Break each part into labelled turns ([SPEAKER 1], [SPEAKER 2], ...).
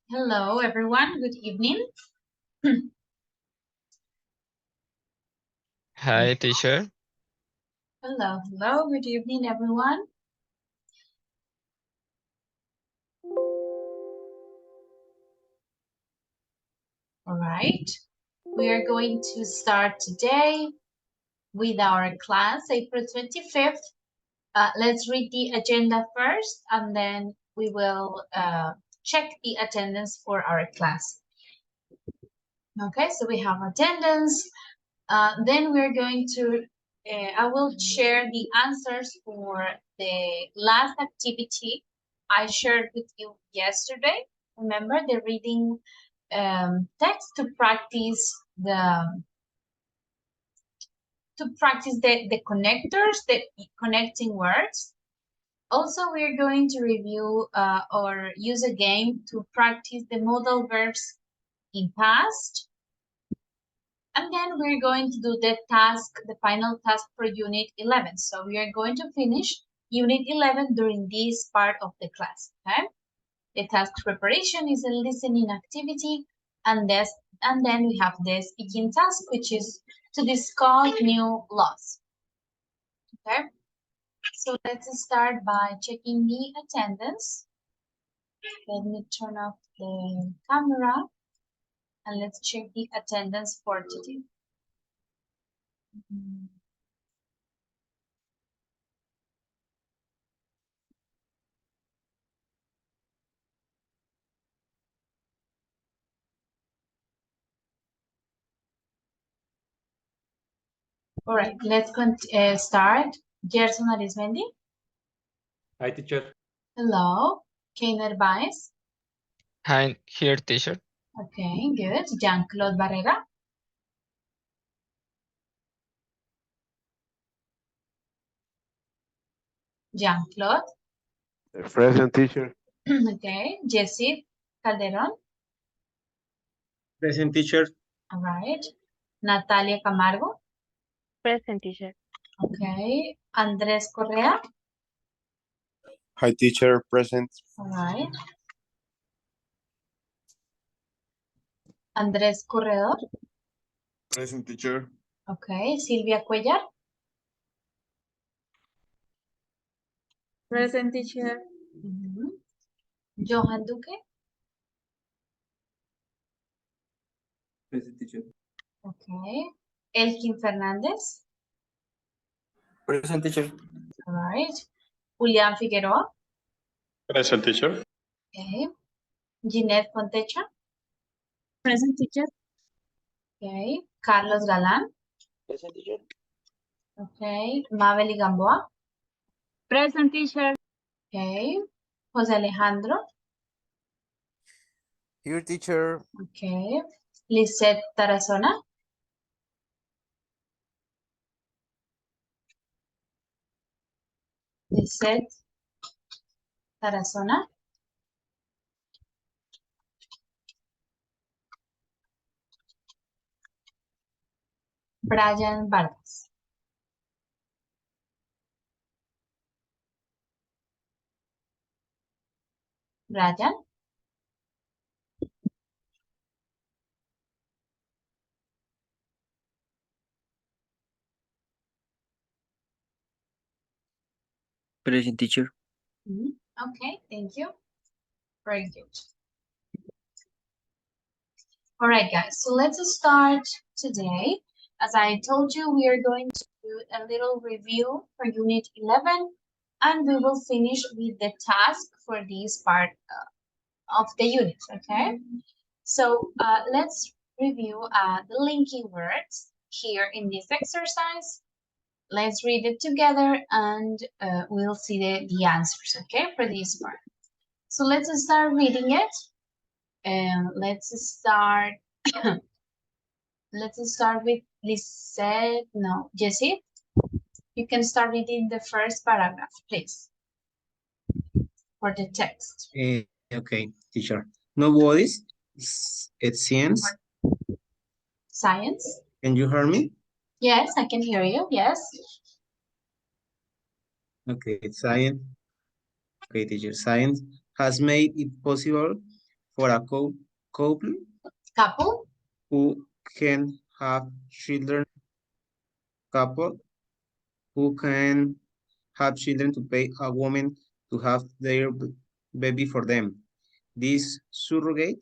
[SPEAKER 1] Hello, everyone. Good evening.
[SPEAKER 2] Hi, teacher.
[SPEAKER 1] Hello. Good evening, everyone. All right. We are going to start today with our class, April 25th. Let's read the agenda first, and then we will check the attendance for our class. Okay, so we have attendance. Then we're going to, I will share the answers for the last activity I shared with you yesterday. Remember the reading text to practice the connectors, the connecting words. Also, we're going to review or use a game to practice the modal verbs in past. And then we're going to do the final task for Unit 11. So we are going to finish Unit 11 during this part of the class, okay? The task preparation is a listening activity, and then we have the speaking task, which is to discuss new laws, okay? So let's start by checking the attendance. Let me turn off the camera, and let's check the attendance for today. All right, let's start. Gerson Arismendi.
[SPEAKER 3] Hi, teacher.
[SPEAKER 1] Hello. Keiner Baez.
[SPEAKER 2] Hi, here, teacher.
[SPEAKER 1] Okay, good. Jean-Claude Barrera. Jean-Claude.
[SPEAKER 3] Present, teacher.
[SPEAKER 1] Okay. Jesse Calderon.
[SPEAKER 3] Present, teacher.
[SPEAKER 1] All right. Natalia Camargo.
[SPEAKER 4] Present, teacher.
[SPEAKER 1] Okay. Andrés Correa.
[SPEAKER 5] Hi, teacher. Present.
[SPEAKER 1] All right. Andrés Corredor.
[SPEAKER 5] Present, teacher.
[SPEAKER 1] Okay. Silvia Cuellar.
[SPEAKER 4] Present, teacher.
[SPEAKER 1] Johan Duque.
[SPEAKER 3] Present, teacher.
[SPEAKER 1] Okay. Elkin Fernández.
[SPEAKER 3] Present, teacher.
[SPEAKER 1] All right. Julián Figueroa.
[SPEAKER 5] Present, teacher.
[SPEAKER 1] Okay. Ginette Fontecha.
[SPEAKER 4] Present, teacher.
[SPEAKER 1] Okay. Carlos Galán.
[SPEAKER 3] Present, teacher.
[SPEAKER 1] Okay. Mabel Gamboa.
[SPEAKER 4] Present, teacher.
[SPEAKER 1] Okay. José Alejandro.
[SPEAKER 5] Here, teacher.
[SPEAKER 1] Okay. Lisette Tarazona. Lisette Tarazona. Brian Vargas. Brian.
[SPEAKER 3] Present, teacher.
[SPEAKER 1] Okay, thank you. Very good. All right, guys, so let's start today. As I told you, we are going to do a little review for Unit 11, and we will finish with the task for this part of the unit, okay? So let's review the linking words here in this exercise. Let's read it together and we'll see the answers, okay, for this part. So let's start reading it. And let's start with Lisette. No, Jessie, you can start reading the first paragraph, please, for the text.
[SPEAKER 3] Okay, teacher. No bodies. It's science.
[SPEAKER 1] Science.
[SPEAKER 3] Can you hear me?
[SPEAKER 1] Yes, I can hear you. Yes.
[SPEAKER 3] Okay, science. Okay, teacher. Science has made it possible for a couple
[SPEAKER 1] Couple?
[SPEAKER 3] who can have children, couple who can have children to pay a woman to have their baby for them. This surrogate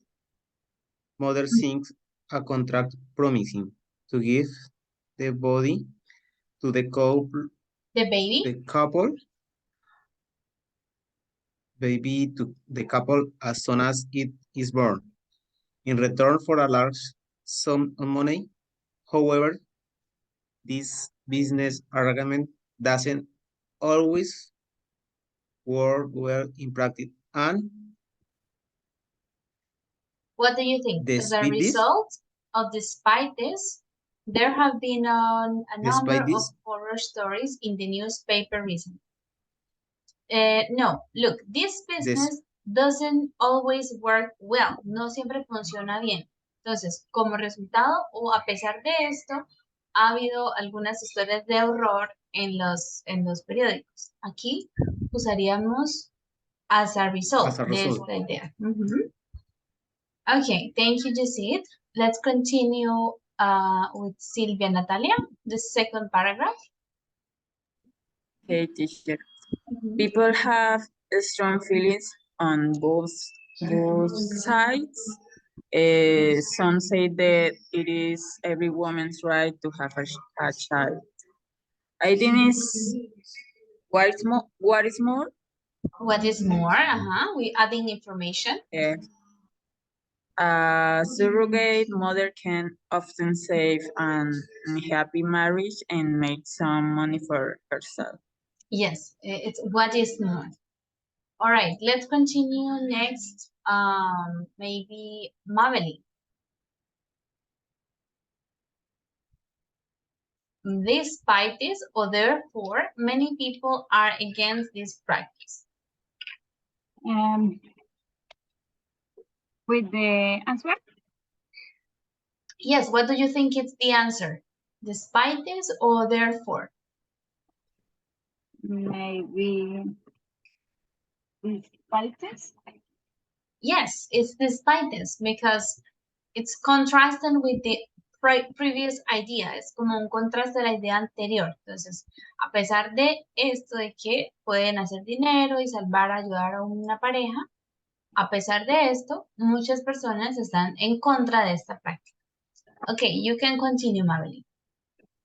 [SPEAKER 3] mother signs a contract promising to give the body to the
[SPEAKER 1] The baby?
[SPEAKER 3] couple baby to the couple as soon as it is born in return for a large sum of money. However, this business arrangement doesn't always work well in practice, and
[SPEAKER 1] What do you think? The result of despite this, there have been a number
[SPEAKER 3] despite
[SPEAKER 1] of
[SPEAKER 3] this,
[SPEAKER 1] horror stories in the newspaper recently. No, look, this business doesn't always work well, no siempre funciona bien. Entonces, como resultado o a pesar de esto, ha habido algunas historias de horror en los periódicos. Aquí usaríamos as a result de esta idea. Okay, thank you, Jacid. Let's continue with Silvia Natalia, the second paragraph.
[SPEAKER 6] Okay, teacher. People have strong feelings on both sides. Some say that it is every woman's right to have a child. I think it's what is more.
[SPEAKER 1] What is more? We adding information.
[SPEAKER 6] A surrogate mother can often save an unhappy marriage and make some money for herself.
[SPEAKER 1] Yes, it's what is more. All right, let's continue next. Maybe Mabeli. Despite this, or therefore, many people are against this practice.
[SPEAKER 4] With the answer?
[SPEAKER 1] Yes, what do you think is the answer? Despite this or therefore?
[SPEAKER 4] Maybe despite this?
[SPEAKER 1] Yes, it's despite this because it's contrasting with the previous idea. Es como un contraste de la idea anterior. Entonces, a pesar de esto de que pueden hacer dinero y salvar, ayudar a una pareja, a pesar de esto, muchas personas están en contra de esta práctica. Okay, you can continue, Mabeli.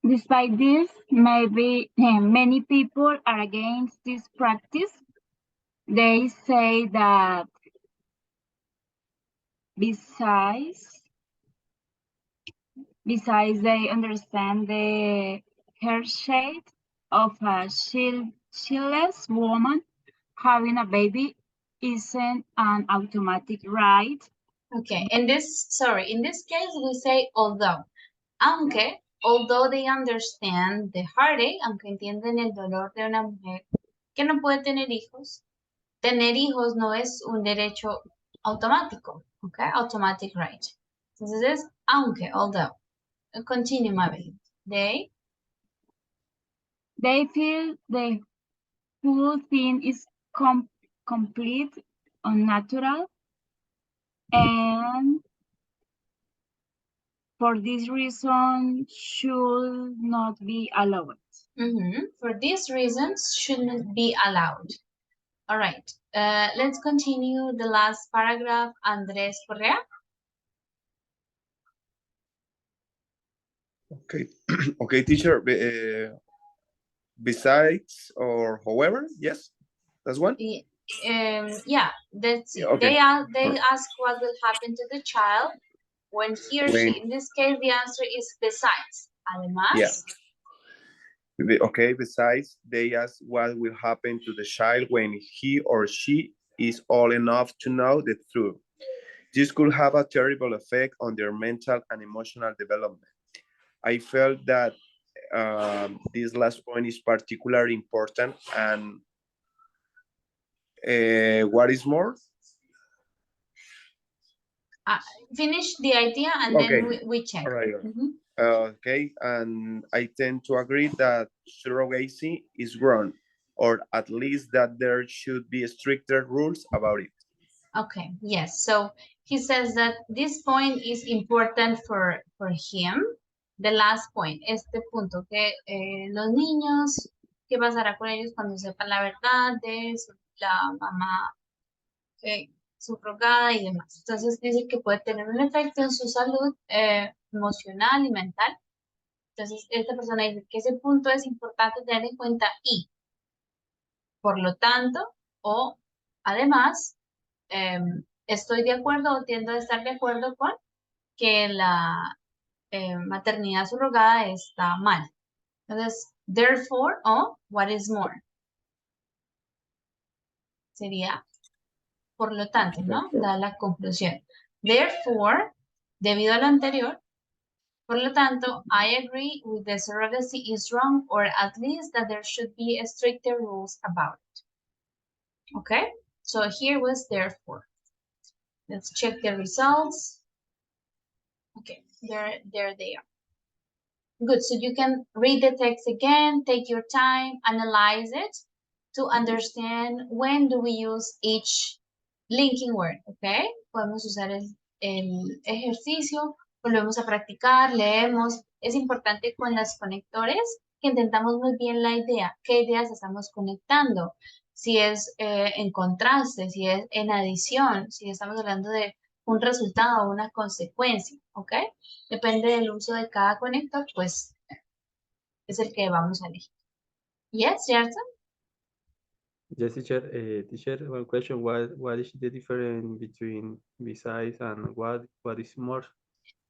[SPEAKER 4] Despite this, maybe many people are against this practice. They say that besides they understand the hardship of a childless woman, having a baby isn't an automatic right.
[SPEAKER 1] Okay, in this case we say although. Although they understand the heartache, aunque entienden el dolor de una mujer que no puede tener hijos no es un derecho automático, okay? Automatic right. Entonces es although. Continue, Mabel. They
[SPEAKER 4] feel the whole thing is complete, unnatural, and for this reason should not be allowed.
[SPEAKER 1] For these reasons shouldn't be allowed. All right, let's continue the last paragraph, Andrés Correa.
[SPEAKER 5] Okay, okay, teacher. Besides or however, yes, that's one.
[SPEAKER 1] Yeah, that's it.
[SPEAKER 5] Okay.
[SPEAKER 1] They ask what will happen to the child when he or she. In this case, the answer is besides. Además.
[SPEAKER 5] Yeah. Okay. Besides, they ask what will happen to the child when he or she is old enough to know the truth. This could have a terrible effect on their mental and emotional development. I felt that this last point is particularly important. And what is more?
[SPEAKER 1] Finish the idea and then we check.
[SPEAKER 5] All right. Okay, and I tend to agree that surrogacy is wrong, or at least that there should be stricter rules about it.
[SPEAKER 1] Okay, yes. So he says that this point is important for him. The last point, este punto, que los niños, ¿qué pasará con ellos cuando sepan la verdad de la mamá subrogada y demás? Entonces dice que puede tener un efecto en su salud emocional y mental. Entonces esta persona dice que ese punto es importante tener en cuenta y, por lo tanto, o además, estoy de acuerdo o tiendo a estar de acuerdo con que la maternidad subrogada está mal. Entonces, therefore, o what is more. Sería, por lo tanto, ¿no? Da la conclusión. Therefore, debido a lo anterior, por lo tanto, I agree with the surrogacy is wrong, or at least that there should be stricter rules about it. Okay? So here was therefore. Let's check the results. Okay, there they are. Good, so you can read the text again, take your time, analyze it to understand when do we use each linking word, okay? Podemos usar el ejercicio, volvemos a practicar, leemos. Es importante con los conectores que intentamos muy bien la idea, qué ideas estamos conectando, si es en contraste, si es en adición, si estamos hablando de un resultado o una consecuencia, ¿ok? Depende del uso de cada conector, pues es el que vamos a elegir. Yes, Gerson?
[SPEAKER 7] Yes, teacher. Teacher, one question: what is the difference between besides and what is more?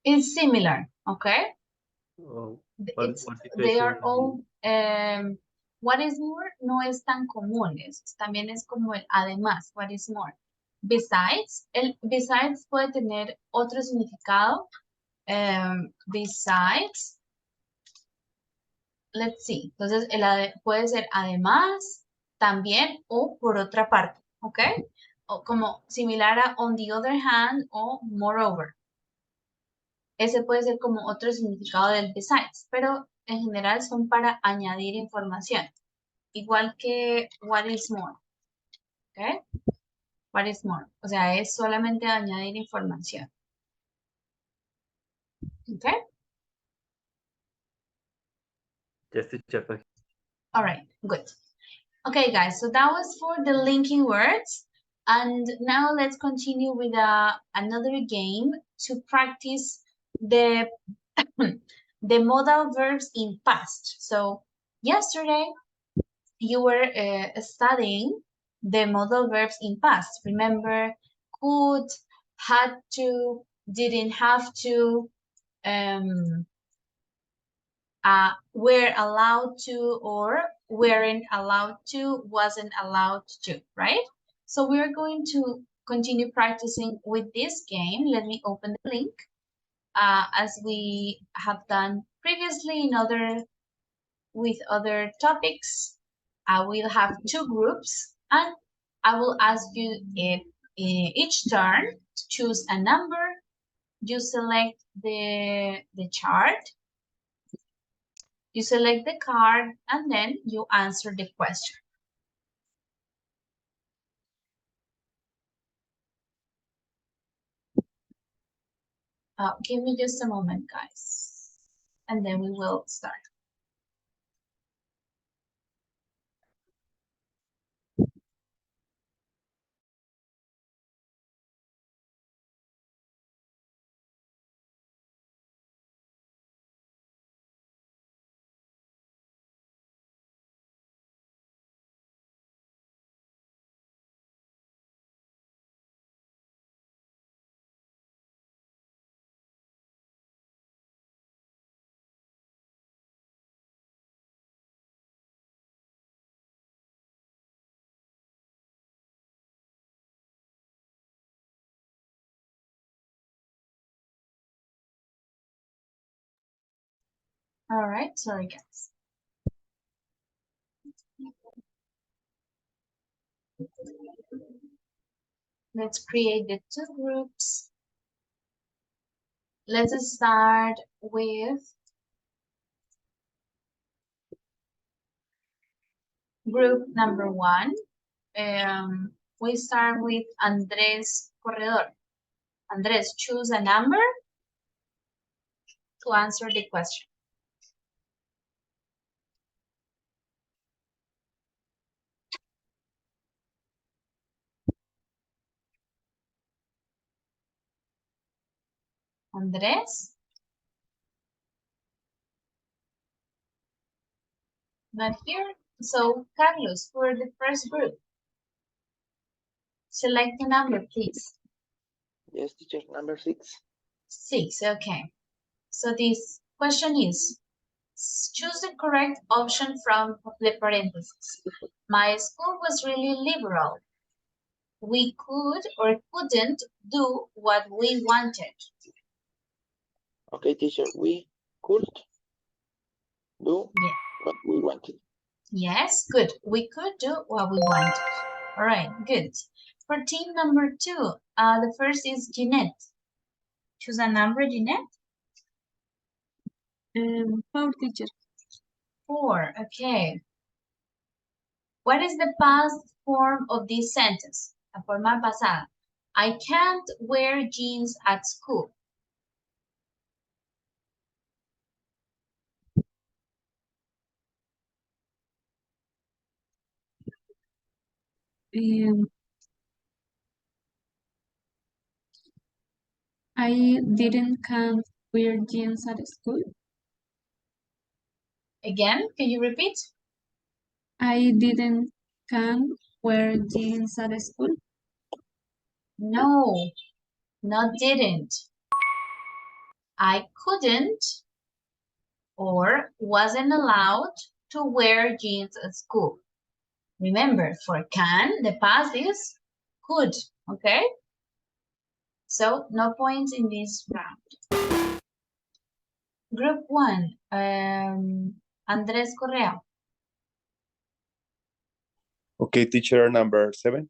[SPEAKER 1] It's similar, okay?
[SPEAKER 7] Or what
[SPEAKER 1] They are
[SPEAKER 7] situation?
[SPEAKER 1] all, what is more no es tan común, también es como el además, what is more. Besides, el besides puede tener otro significado. Besides, let's see, entonces puede ser además, también o por otra parte, ¿ok? O como similar a on the other hand o moreover. Ese puede ser como otro significado del besides, pero en general son para añadir información. Igual que what is more, ¿ok? What is more, o sea, es solamente añadir información. ¿Ok?
[SPEAKER 7] Yes, teacher. Thank you.
[SPEAKER 1] All right, good. Okay, guys, so that was for the linking words. And now let's continue with another game to practice the, the modal verbs in past. So yesterday, you were studying the modal verbs in past. Remember, could, had to, didn't have to, were allowed to, or weren't allowed to, wasn't allowed to, right? So we're going to continue practicing with this game. Let me open the link. As we have done previously with other topics, I will have two groups, and I will ask you if each turn to choose a number. You select the chart. You select the card, and then you answer the question. Give me just a moment, guys, and then we will start. All right, sorry, guys. Let's create the two groups. Let's start with group number 1. We start with Andrés Corredor. Andres, choose a number to answer the question. Andres? Not here. So, Carlos, for the first group, select a number, please.
[SPEAKER 8] Yes, teacher, number 6.
[SPEAKER 1] 6, okay. So this question is, choose the correct option from the parentheses. My school was really liberal. We could or couldn't do what we wanted.
[SPEAKER 8] Okay, teacher, we could do
[SPEAKER 1] Yeah.
[SPEAKER 8] what we wanted.
[SPEAKER 1] Yes, good. We could do what we wanted. All right, good. For team number 2, the first is Jeanette. Choose a number, Jeanette.
[SPEAKER 4] 4, teacher.
[SPEAKER 1] 4, okay. What is the past form of this sentence? La forma pasada. I can't wear jeans at school.
[SPEAKER 4] I didn't can't wear jeans at school.
[SPEAKER 1] Again, can you repeat?
[SPEAKER 4] I didn't can't wear jeans at school.
[SPEAKER 1] No, not didn't. I couldn't or wasn't allowed to wear jeans at school. Remember, for can, the past is could, okay? So, no points in this round. Group 1, Andres Correa.
[SPEAKER 5] Okay, teacher, number 7.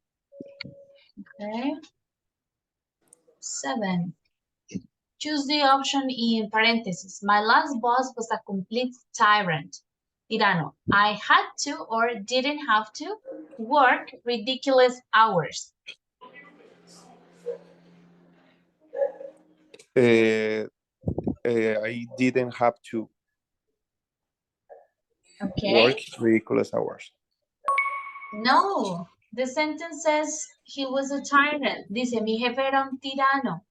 [SPEAKER 1] Okay. 7. Choose the option in parentheses. My last boss was a complete tyrant. Tirano. I had to or didn't have to work ridiculous hours.
[SPEAKER 5] I didn't have to
[SPEAKER 1] Okay.
[SPEAKER 5] work ridiculous hours.
[SPEAKER 1] No, the sentence says he was a tyrant. Dice, mi jefe era un tirano.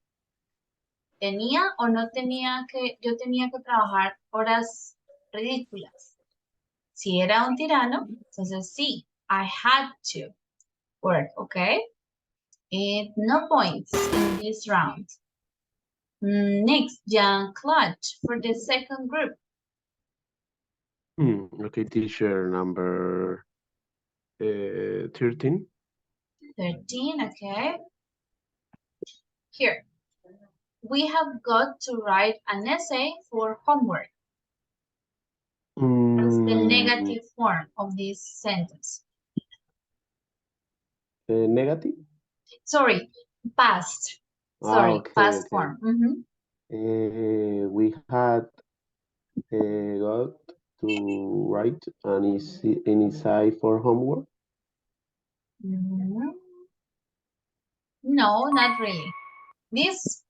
[SPEAKER 1] ¿Tenía o no tenía que, yo tenía que trabajar horas ridículas? Si era un tirano, entonces sí, I had to work, okay? And no points in this round. Next, Jean-Claude for the second group.
[SPEAKER 7] Okay, teacher, number 13.
[SPEAKER 1] 13, okay. Here, we have got to write an essay for homework. What's the negative form of this sentence?
[SPEAKER 7] Negative?
[SPEAKER 1] Sorry, past. Sorry,
[SPEAKER 7] okay,
[SPEAKER 1] past
[SPEAKER 7] okay.
[SPEAKER 1] form.
[SPEAKER 7] We had got to write an essay for homework.
[SPEAKER 1] No, not really. This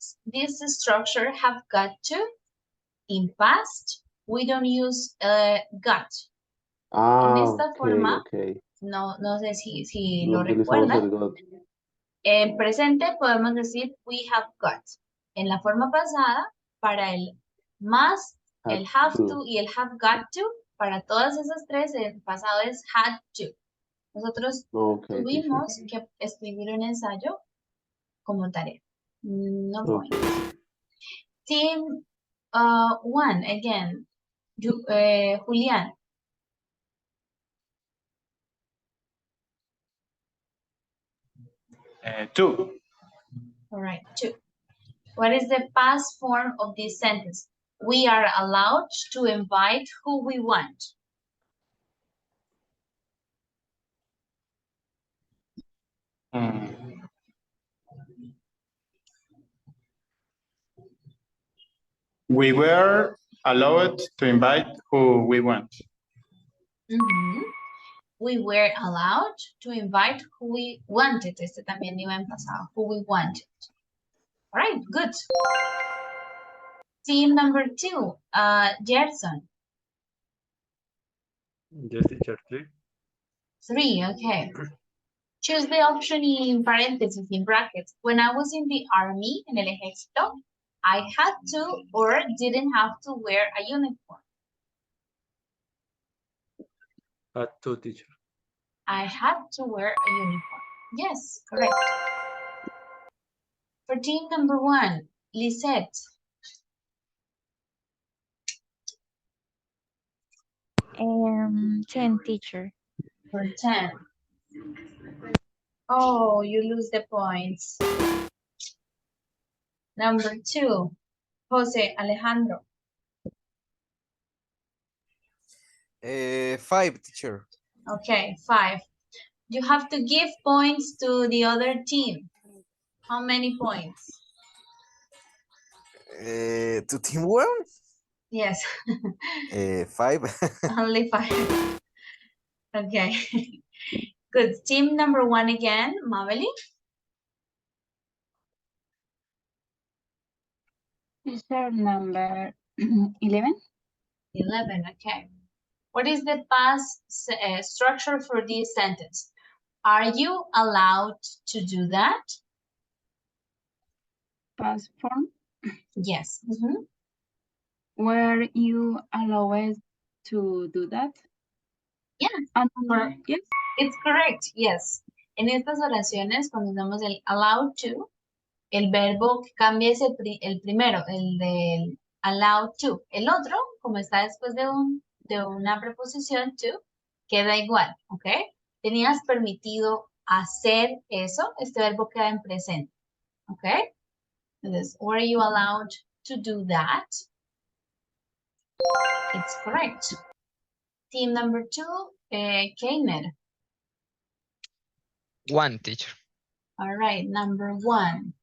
[SPEAKER 1] structure have got to. In past, we don't use got. En esta forma,
[SPEAKER 7] okay.
[SPEAKER 1] no sé si
[SPEAKER 7] No
[SPEAKER 1] lo
[SPEAKER 7] utilizamos
[SPEAKER 1] recuerdan.
[SPEAKER 7] el got.
[SPEAKER 1] En presente podemos decir we have got. En la forma pasada, para el must, el have to y el have got to, para todas esas tres, el pasado es had to. Nosotros tuvimos que escribir un ensayo como tarea. No point. Team 1, again, Julián.
[SPEAKER 9] Two.
[SPEAKER 1] All right, 2. What is the past form of this sentence? We are allowed to invite who we want.
[SPEAKER 9] We were allowed to invite who we want.
[SPEAKER 1] We were allowed to invite who we wanted. Este también iba en pasado. Who we wanted. All right, good. Team number 2, Gerson.
[SPEAKER 7] Yes, teacher, 3.
[SPEAKER 1] 3, okay. Choose the option in parentheses, in brackets. When I was in the army, en el ejército, I had to or didn't have to wear a uniform.
[SPEAKER 7] Had 2, teacher.
[SPEAKER 1] I had to wear a uniform. Yes, correct. For team number 1, Lisette.
[SPEAKER 10] 10, teacher.
[SPEAKER 1] For 10. Oh, you lose the points. Number 2, Jose Alejandro.
[SPEAKER 11] 5, teacher.
[SPEAKER 1] Okay, 5. You have to give points to the other team. How many points?
[SPEAKER 11] To team 1?
[SPEAKER 1] Yes.
[SPEAKER 11] 5.
[SPEAKER 1] Only 5. Okay. Good. Team number 1 again, Maveli.
[SPEAKER 4] Teacher number 11.
[SPEAKER 1] 11, okay. What is the past structure for this sentence? Are you allowed to do that?
[SPEAKER 4] Past form.
[SPEAKER 1] Yes.
[SPEAKER 4] Were you allowed to do that?
[SPEAKER 1] Yeah.
[SPEAKER 4] Yes.
[SPEAKER 1] It's correct, yes. En estas oraciones, cuando usamos el allowed to, el verbo que cambia es el primero, el del allowed to. El otro, como está después de una preposición to, queda igual, ¿ok? Tenías permitido hacer eso, este verbo queda en presente, ¿ok? Entonces, were you allowed to do that? It's correct. Team number 2, Keiner.
[SPEAKER 2] 1, teacher.
[SPEAKER 1] All right, number 1.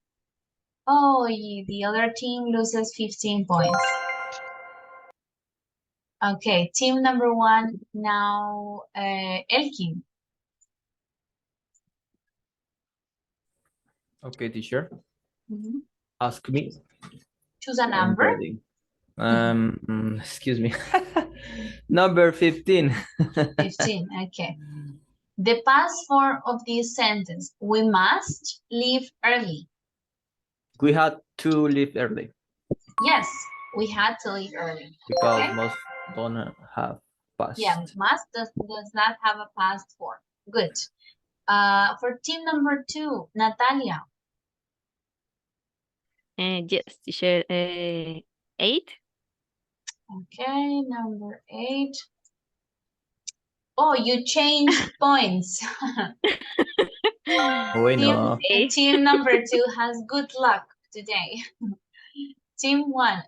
[SPEAKER 1] Oh, the other team loses 15 points. Okay, team number 1 now, Elkin.
[SPEAKER 12] Okay, teacher.
[SPEAKER 1] Mhm.
[SPEAKER 12] Ask me.
[SPEAKER 1] Choose a
[SPEAKER 12] I'm
[SPEAKER 1] number.
[SPEAKER 12] ready. Excuse me. Number 15.
[SPEAKER 1] 15, okay. The past form of this sentence, we must leave early.
[SPEAKER 12] We had to leave early
[SPEAKER 1] Yes, we had to leave early.
[SPEAKER 12] because
[SPEAKER 1] Okay.
[SPEAKER 12] most don't have past.
[SPEAKER 1] Yeah, must does not have a past form. Good. For team number 2, Natalia.
[SPEAKER 10] Yes, teacher. 8.
[SPEAKER 1] Okay, number 8. Oh, you changed points.
[SPEAKER 12] Bueno.
[SPEAKER 1] Team number 2 has good luck today. Team 1,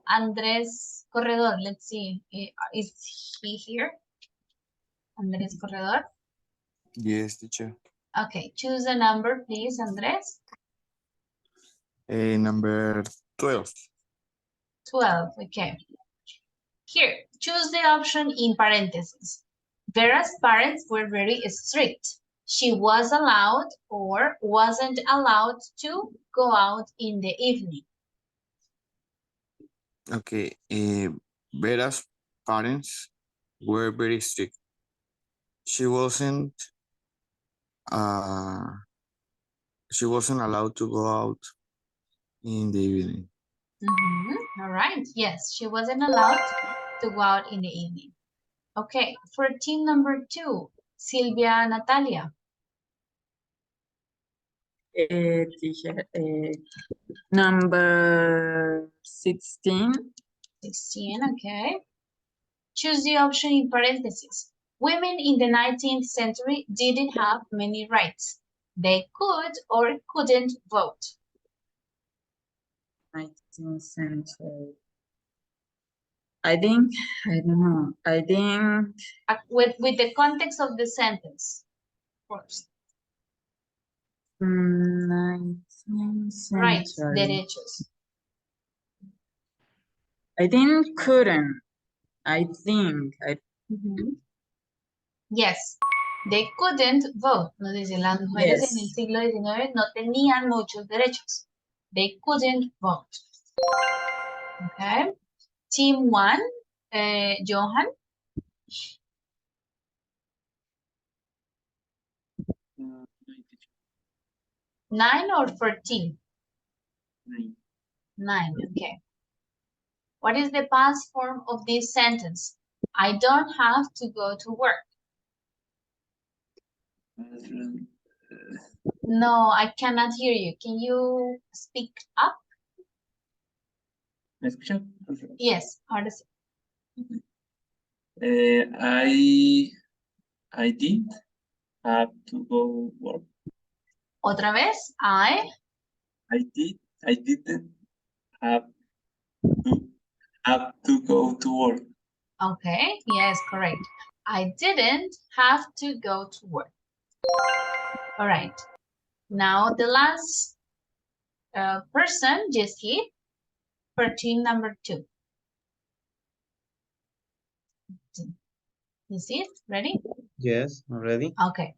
[SPEAKER 1] Andres Corredor. Let's see, is he here? Andres Corredor.
[SPEAKER 11] Yes, teacher.
[SPEAKER 1] Okay, choose a number, please, Andres.
[SPEAKER 11] Number 12.
[SPEAKER 1] 12, okay. Here, choose the option in parentheses. Vera's parents were very strict. She was allowed or wasn't allowed to go out in the evening.
[SPEAKER 11] Okay. Vera's parents were very strict. She wasn't allowed to go out in the evening.
[SPEAKER 1] All right, yes, she wasn't allowed to go out in the evening. Okay, for team number 2, Silvia Natalia.
[SPEAKER 6] Teacher, number 16.
[SPEAKER 1] 16, okay. Choose the option in parentheses. Women in the 19th century didn't have many rights. They could or couldn't vote.
[SPEAKER 6] 19th century. I don't know. I think.
[SPEAKER 1] With the context of the sentence, first.
[SPEAKER 6] 19th century.
[SPEAKER 1] Rights, derechos.
[SPEAKER 6] I think couldn't. I think.
[SPEAKER 1] Yes, they couldn't vote. Nos dice, las mujeres en el siglo XIX no tenían muchos derechos. They couldn't vote. Okay. Team 1, Johan. 9 or 14? 9, okay. What is the past form of this sentence? I don't have to go to work. No, I cannot hear you. Can you speak up?
[SPEAKER 13] ¿Me escuchan?
[SPEAKER 1] Yes, ahora sí.
[SPEAKER 13] I did have to go work.
[SPEAKER 1] Otra vez, I
[SPEAKER 13] didn't have to go to work.
[SPEAKER 1] Okay, yes, correct. I didn't have to go to work. All right. Now the last person, Jessie, for team number 2. You see it? Ready?
[SPEAKER 3] Yes, already.
[SPEAKER 1] Okay.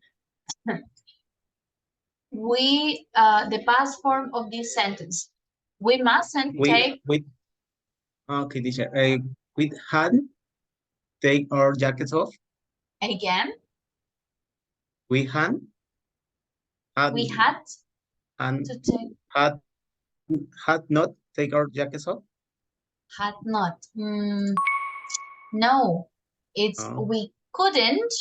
[SPEAKER 1] The past form of this sentence. We mustn't take.
[SPEAKER 3] Okay, teacher. We had take our jackets off.
[SPEAKER 1] Again.
[SPEAKER 3] We had
[SPEAKER 1] to take.
[SPEAKER 3] Had not take our jackets off.
[SPEAKER 1] Had not. No, it's we couldn't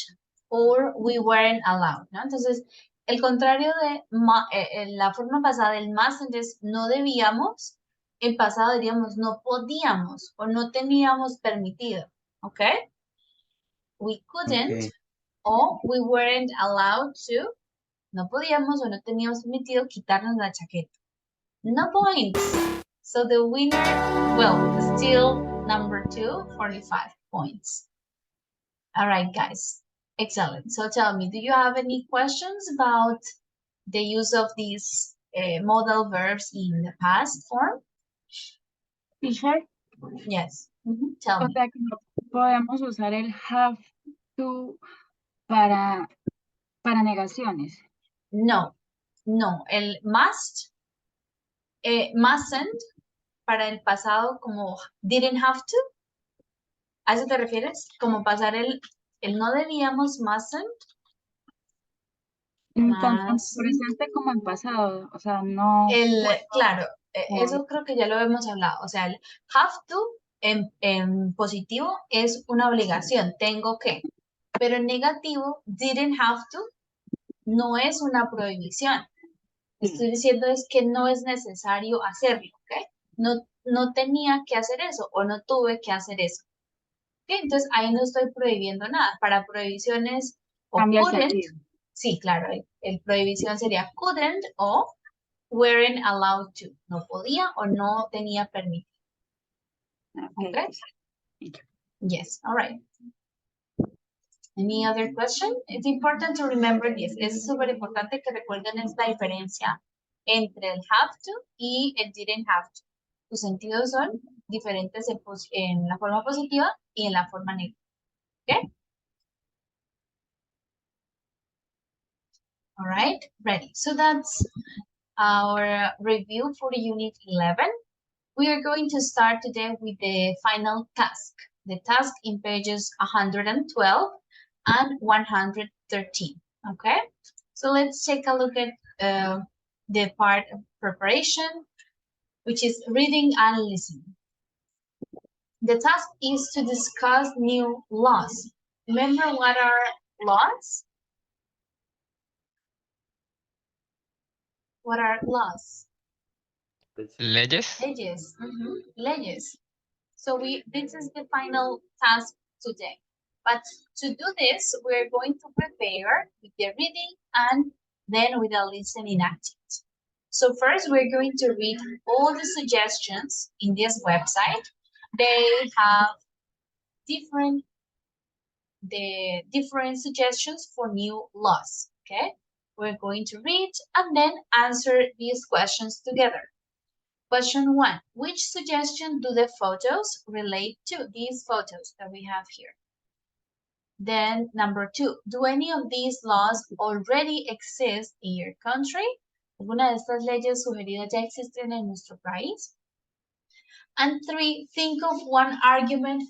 [SPEAKER 1] or we weren't allowed, ¿no? Entonces, el contrario de la forma pasada del mustn't es no debíamos, en pasado diríamos no podíamos o no teníamos permitido, ¿ok? We couldn't o we weren't allowed to, no podíamos o no teníamos permitido quitarnos la chaqueta. No points. So the winner, well, still number 2, 45 points. All right, guys. Excellent. So tell me, do you have any questions about the use of these modal verbs in the past form?
[SPEAKER 4] Teacher.
[SPEAKER 1] Yes. Tell me.
[SPEAKER 4] O sea que no podemos usar el have to para negaciones.
[SPEAKER 1] No, el must, mustn't para el pasado como didn't have to. ¿A eso te refieres? Como pasar el no debíamos, mustn't.
[SPEAKER 4] Tanto en presente como en pasado, o sea, no.
[SPEAKER 1] Claro, eso creo que ya lo hemos hablado. O sea, el have to en positivo es una obligación, tengo que. Pero en negativo, didn't have to, no es una prohibición. Estoy diciendo es que no es necesario hacerlo, ¿ok? No tenía que hacer eso o no tuve que hacer eso. ¿Okay? Entonces, ahí no estoy prohibiendo nada. Para prohibiciones o couldn't, sí, claro, el prohibición sería couldn't o weren't allowed to. No podía o no tenía permitido. Okay? Yes, all right. Any other question? It's important to remember this. Es súper importante que recuerden esta diferencia entre el have to y el didn't have to. Sus sentidos son diferentes en la forma positiva y en la forma negativa. ¿Ok? All right, ready. So that's our review for Unit 11. We are going to start today with the final task. The task in pages 112 and 113, okay? So let's take a look at the part of preparation, which is reading and listening. The task is to discuss new laws. Remember what are laws? What are laws?
[SPEAKER 2] Leyes.
[SPEAKER 1] Leyes. Leyes. So this is the final task today. But to do this, we're going to prepare with the reading and then with the listening activity. So first, we're going to read all the suggestions in this website. They have different suggestions for new laws, okay? We're going to read and then answer these questions together. Question 1, which suggestion do the photos relate to? These photos that we have here. Then number 2, do any of these laws already exist in your country? ¿Alguna de estas leyes sugeridas ya existen en nuestro país? And 3, think of one argument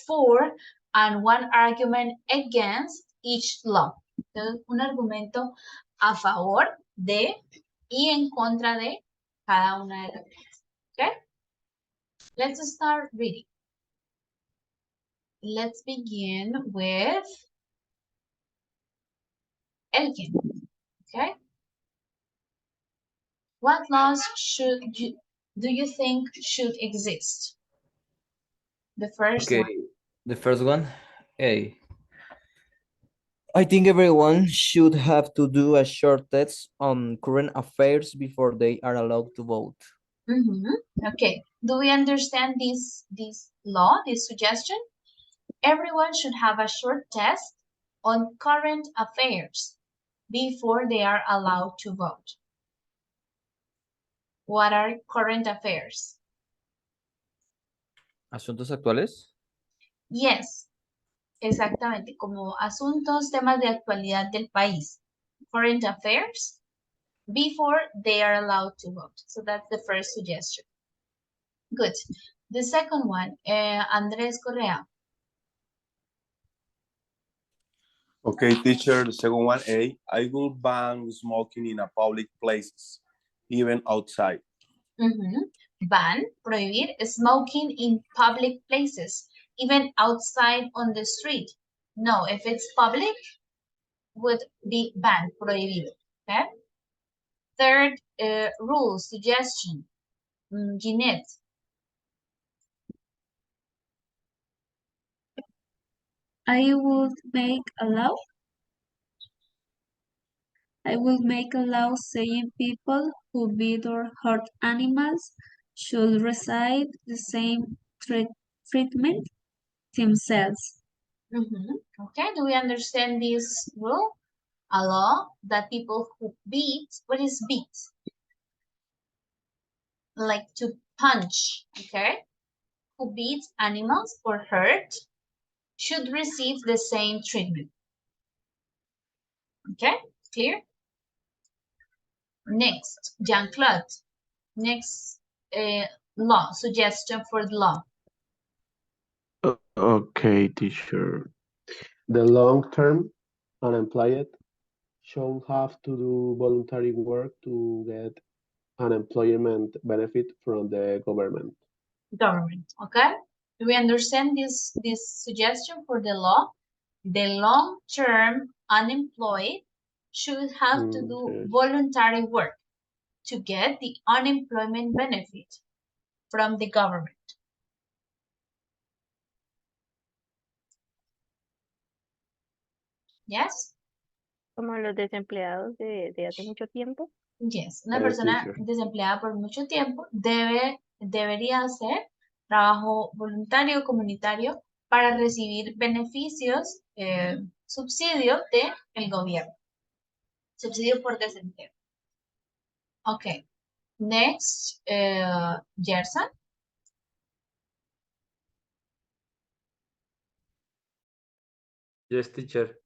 [SPEAKER 1] for and one argument against each law. Entonces, un argumento a favor de y en contra de cada una de las leyes. Okay? Let's start reading. Let's begin with Elkin. Okay? What laws do you think should exist? The first one.
[SPEAKER 12] The first one, A. I think everyone should have to do a short test on current affairs before they are allowed to vote.
[SPEAKER 1] Okay, do we understand this law, this suggestion? Everyone should have a short test on current affairs before they are allowed to vote. What are current affairs?
[SPEAKER 12] ¿Asuntos actuales?
[SPEAKER 1] Yes, exactamente, como asuntos, temas de actualidad del país. Current affairs before they are allowed to vote. So that's the first suggestion. Good. The second one, Andrés Correa.
[SPEAKER 5] Okay, teacher, the second one, A. I will ban smoking in a public places, even outside.
[SPEAKER 1] Ban, prohibir smoking in public places, even outside on the street. No, if it's public, would be banned, prohibido. Okay? Third rule, suggestion, Jeanette.
[SPEAKER 14] I would make a law. I will make a law saying people who beat or hurt animals should receive the same treatment themselves.
[SPEAKER 1] Okay, do we understand this rule? A law that people who beat, what is beat? Like to punch, okay? Who beat animals or hurt should receive the same treatment. Okay, clear? Next, Jean-Claude. Next law, suggestion for the law.
[SPEAKER 15] Okay, teacher. The long-term unemployed should have to do voluntary work to get unemployment benefit from the government.
[SPEAKER 1] Okay? Do we understand this suggestion for the law? The long-term unemployed should have to do voluntary work to get the unemployment benefit from the government. Yes?
[SPEAKER 10] Como los desempleados de hace mucho tiempo.
[SPEAKER 1] Yes, una persona desempleada por mucho tiempo debería hacer trabajo voluntario comunitario para recibir beneficios, subsidio del gobierno. Subsidio por desempleo. Okay. Next, Gerson.
[SPEAKER 7] Yes, teacher.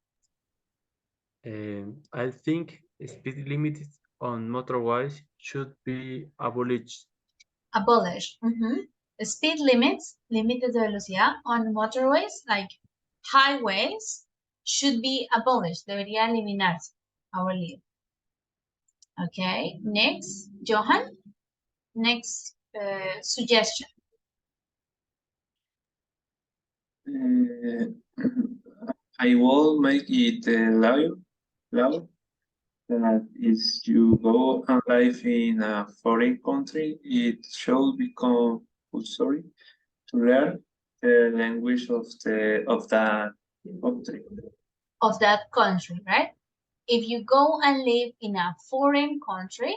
[SPEAKER 7] I think speed limits on motorways should be abolished.
[SPEAKER 1] Abolished. Speed limits, límites de velocidad on motorways, like highways, should be abolished. Debería eliminarse. Abolido. Okay, next, Johan. Next suggestion.
[SPEAKER 13] I will make it law that if you go and live in a foreign country, it should become compulsory to learn the language of that country.
[SPEAKER 1] Of that country, right? If you go and live in a foreign country,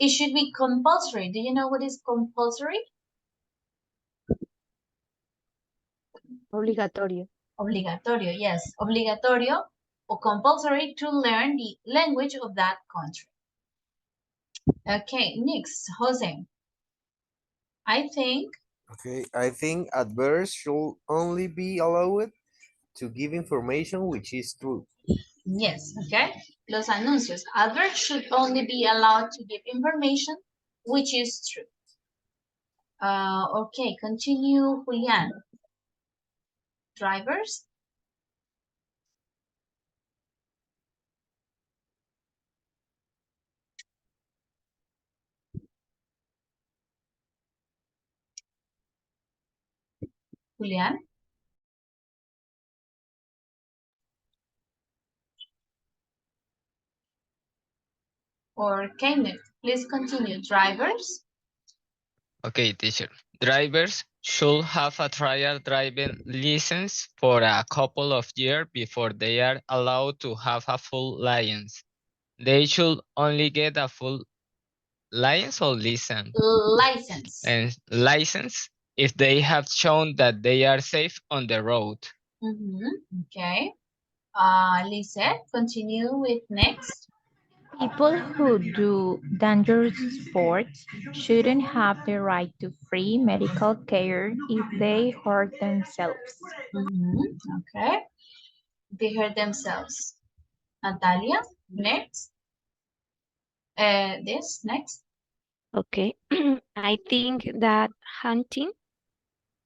[SPEAKER 1] it should be compulsory. Do you know what is compulsory?
[SPEAKER 10] Obligatorio.
[SPEAKER 1] Obligatorio, yes. Obligatorio or compulsory to learn the language of that country. Okay, next, Jose. I think
[SPEAKER 11] adverts should only be allowed to give information which is true.
[SPEAKER 1] Yes, okay. los anuncios. Adverts should only be allowed to give information which is true. Okay, continue, Julian. Drivers. Julian. Or Kenneth, please continue. Drivers.
[SPEAKER 2] Okay, teacher. Drivers should have a trial driving license for a couple of years before they are allowed to have a full license. They should only get a full license or license?
[SPEAKER 1] License.
[SPEAKER 2] And license if they have shown that they are safe on the road.
[SPEAKER 1] Okay. Lisette, continue with next.
[SPEAKER 16] People who do dangerous sports shouldn't have the right to free medical care if they hurt themselves.
[SPEAKER 1] Okay. They hurt themselves. Natalia, next. This, next.
[SPEAKER 10] Okay. I think that hunting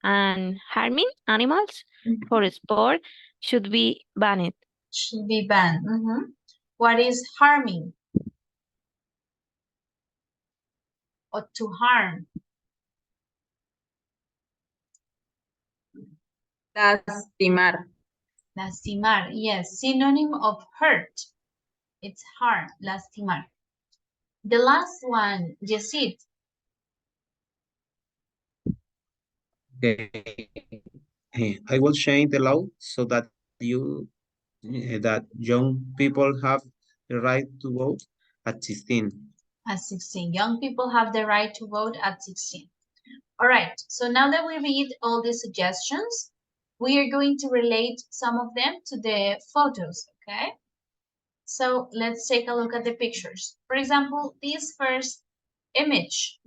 [SPEAKER 10] and harming animals for sport should be banned.
[SPEAKER 1] Should be banned. What is harming? Or to harm?
[SPEAKER 6] Lastimar.
[SPEAKER 1] Lastimar, yes. Synonym of hurt. It's harm, lastimar. The last one, Yesid.
[SPEAKER 3] Okay. I will change the law so that that young people have the right to vote at 16.
[SPEAKER 1] At 16. Young people have the right to vote at 16. All right. So now that we read all the suggestions, we are going to relate some of them to the photos, okay? So let's take a look at the pictures. For example, this first image,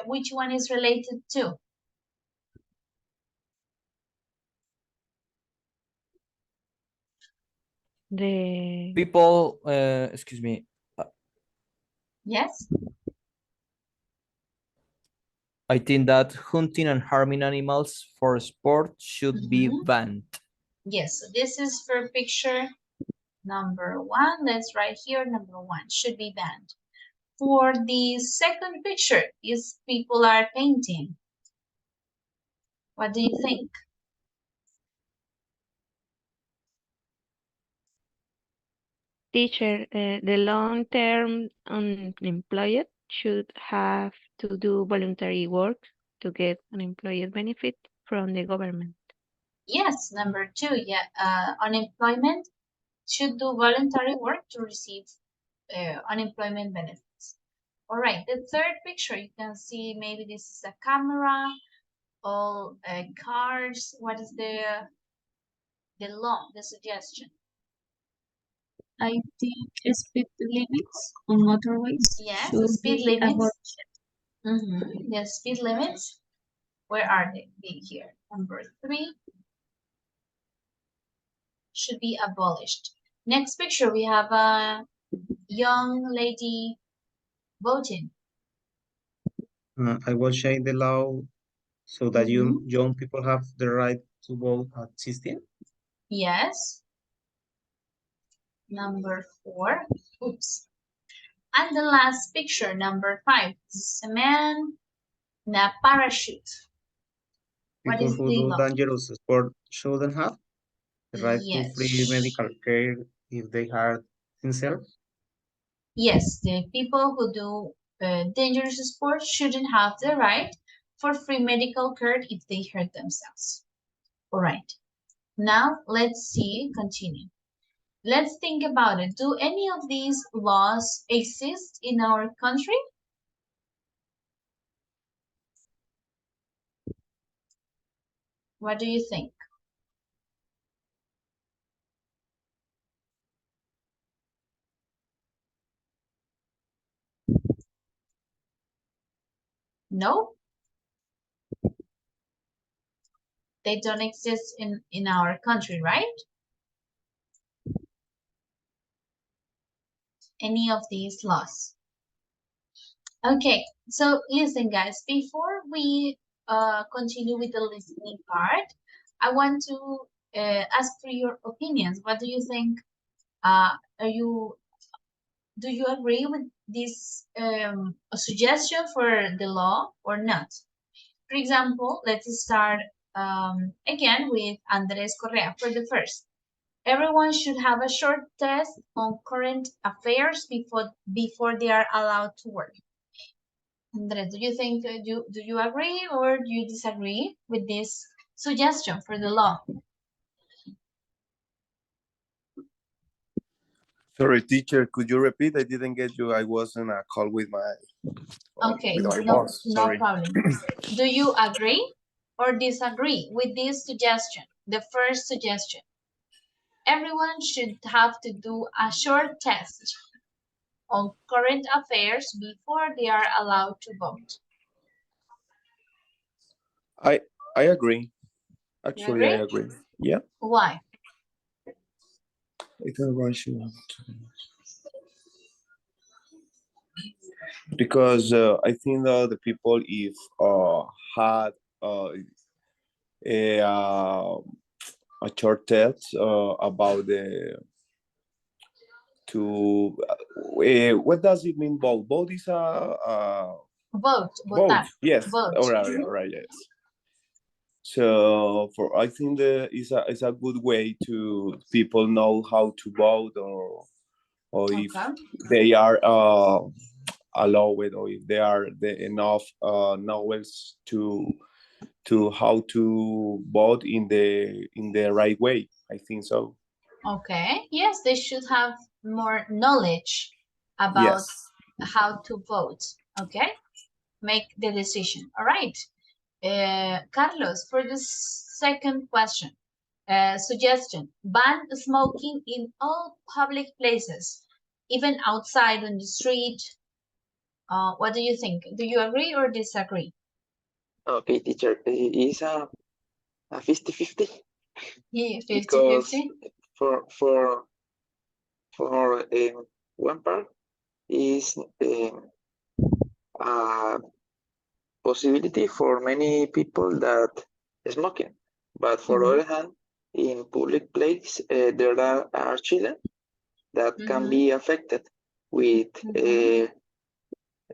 [SPEAKER 1] which one is related to?
[SPEAKER 10] The
[SPEAKER 12] People, excuse me.
[SPEAKER 1] Yes?
[SPEAKER 12] I think that hunting and harming animals for sport should be banned.
[SPEAKER 1] Yes, so this is for picture number 1. Let's write here number 1, should be banned. For the second picture, is people are painting. What do you think?
[SPEAKER 10] teacher, the long-term unemployed should have to do voluntary work to get unemployed benefit from the government.
[SPEAKER 1] Yes, number 2, yeah, unemployment should do voluntary work to receive unemployment benefits. All right, the third picture, you can see maybe this is a camera, all cars. What is the suggestion?
[SPEAKER 14] I think speed limits on motorways
[SPEAKER 1] Yes,
[SPEAKER 14] should
[SPEAKER 1] speed
[SPEAKER 14] be
[SPEAKER 1] limits.
[SPEAKER 14] abolished.
[SPEAKER 1] Yes, speed limits. Where are they? Be here. Number 3 should be abolished. Next picture, we have a young lady voting.
[SPEAKER 3] I will change the law so that young people have the right to vote at 16.
[SPEAKER 1] Yes. Number 4. Oops. And the last picture, number 5. This is a man in a parachute. What
[SPEAKER 3] People
[SPEAKER 1] is
[SPEAKER 3] who
[SPEAKER 1] the
[SPEAKER 3] do
[SPEAKER 1] law?
[SPEAKER 3] dangerous sport shouldn't have the right to
[SPEAKER 1] Yes.
[SPEAKER 3] free medical care if they hurt themselves.
[SPEAKER 1] Yes, the people who do dangerous sports shouldn't have the right for free medical care if they hurt themselves. All right. Now let's see, continue. Let's think about it. Do any of these laws exist in our country? What do you think? No? They don't exist in our country, right? any of these laws. Okay, so listen, guys, before we continue with the listening part, I want to ask for your opinions. What do you think? Do you agree with this suggestion for the law or not? For example, let's start again with Andres Correa for the first. Everyone should have a short test on current affairs before they are allowed to work. Andres, do you think do you agree or do you disagree with this suggestion for the law?
[SPEAKER 5] Sorry, teacher, could you repeat? I didn't get you. I was on a call with my
[SPEAKER 1] Okay,
[SPEAKER 5] with my
[SPEAKER 1] no,
[SPEAKER 5] boss.
[SPEAKER 1] no
[SPEAKER 5] Sorry.
[SPEAKER 1] problem. Do you agree or disagree with this suggestion? The first suggestion. Everyone should have to do a short test on current affairs before they are allowed to vote.
[SPEAKER 5] I agree.
[SPEAKER 1] You
[SPEAKER 5] Actually, I
[SPEAKER 1] agree?
[SPEAKER 5] agree. Yeah.
[SPEAKER 1] Why?
[SPEAKER 5] Because I think that the people, if had a a short test about the to what does it mean? Vote. Vote is a
[SPEAKER 1] Vote,
[SPEAKER 5] vote.
[SPEAKER 1] votar,
[SPEAKER 5] Yes.
[SPEAKER 1] vote.
[SPEAKER 5] All right. All right. Yes. So for I think the is a good way to people know how to vote or if
[SPEAKER 1] Okay.
[SPEAKER 5] they are allowed or if they are enough knowledge to how to vote in the right way. I think so.
[SPEAKER 1] Okay. Yes, they should have more knowledge about
[SPEAKER 5] Yes.
[SPEAKER 1] how to vote. Okay. Make the decision. All right. Carlos, for the second question, suggestion, ban smoking in all public places, even outside on the street. What do you think? Do you agree or disagree?
[SPEAKER 8] Okay, teacher, it's a 50-50
[SPEAKER 1] Yeah, 50-50.
[SPEAKER 8] because for one part is a possibility for many people that smoking, but for other hand, in public place there are children that can be affected with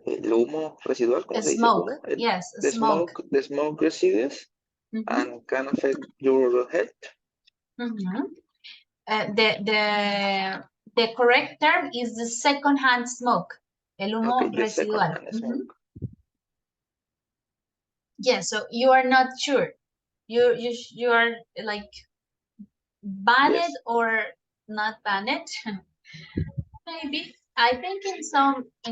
[SPEAKER 8] el humo residual, ¿cómo se dice?
[SPEAKER 1] Smoke,
[SPEAKER 8] Humo,
[SPEAKER 1] yes, smoke.
[SPEAKER 8] The smoke residues and can affect your health.
[SPEAKER 1] The correct term is the second-hand smoke, el humo
[SPEAKER 8] Okay, the
[SPEAKER 1] residual.
[SPEAKER 8] second-hand smoke.
[SPEAKER 1] Yeah, so you are not sure. You are like banned
[SPEAKER 8] Yes.
[SPEAKER 1] or not banned. Maybe. I think in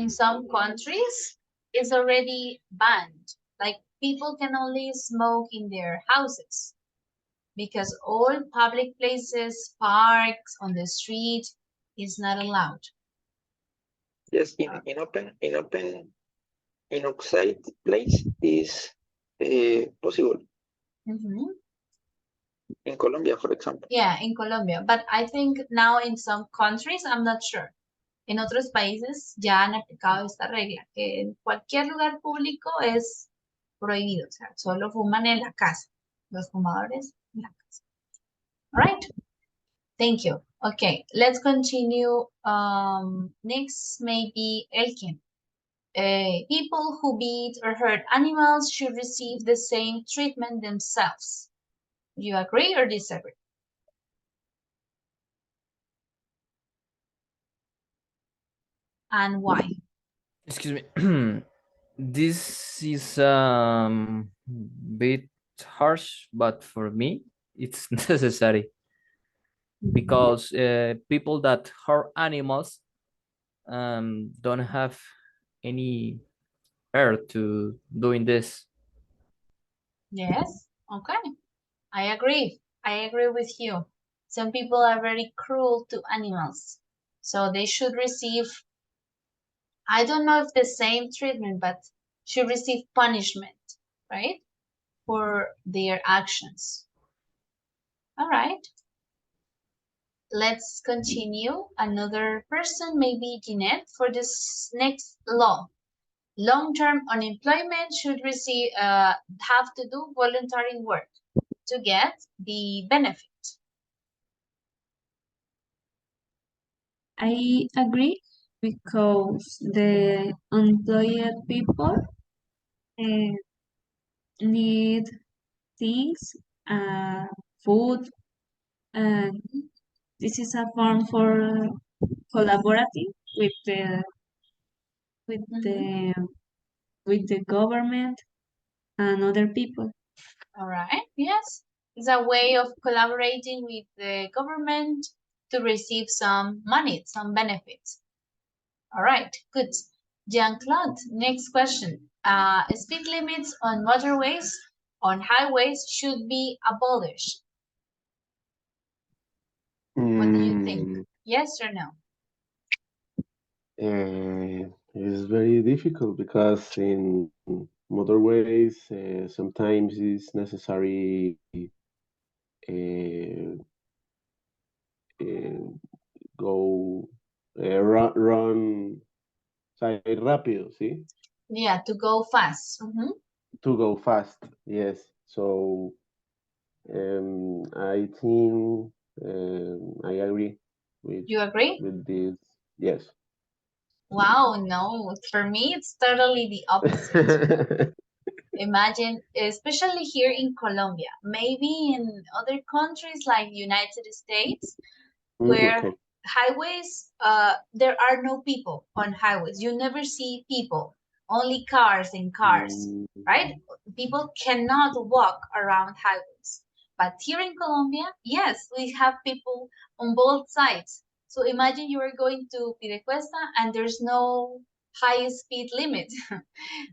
[SPEAKER 1] some countries it's already banned. Like people can only smoke in their houses because all public places, parks, on the street is not allowed.
[SPEAKER 8] Yes, in outside place is possible. In Colombia, for example.
[SPEAKER 1] Yeah, in Colombia. But I think now in some countries, I'm not sure. En otros países ya han aplicado esta regla, que en cualquier lugar público es prohibido. O sea, solo fuman en la casa. Los fumadores en la casa. All right. Thank you. Okay, let's continue. Next, maybe Elkin. People who beat or hurt animals should receive the same treatment themselves. Do you agree or disagree? And why?
[SPEAKER 12] Excuse me. This is bit harsh, but for me, it's necessary because people that hurt animals don't have any air to doing this.
[SPEAKER 1] Yes. Okay. I agree. I agree with you. Some people are very cruel to animals, so they should receive, I don't know if the same treatment, but should receive punishment, right? For their actions. All right. let's continue. Another person, maybe Jeanette, for this next law. Long-term unemployment should receive have to do voluntary work to get the benefit.
[SPEAKER 14] I agree because the unemployed people need things, food, and this is a form for collaborating with the with the with the government and other people.
[SPEAKER 1] All right, yes. It's a way of collaborating with the government to receive some money, some benefits. All right, good. Jean-Claude, next question. Speed limits on motorways, on highways should be abolished. What do you think? Yes or no?
[SPEAKER 15] It's very difficult because in motorways sometimes it's necessary uh, uh, go run say rápido, ¿sí?
[SPEAKER 1] Yeah, to go fast.
[SPEAKER 15] To go fast, yes. So I think I agree with
[SPEAKER 1] You agree?
[SPEAKER 15] with this. Yes.
[SPEAKER 1] Wow, no. For me, it's totally the opposite. Imagine, especially here in Colombia, maybe in other countries like United States, where
[SPEAKER 15] Okay.
[SPEAKER 1] highways, there are no people on highways. You never see people, only cars and cars, right? People cannot walk around highways. But here in Colombia, yes, we have people on both sides. So imagine you are going to Piedecuesta and there's no high speed limit.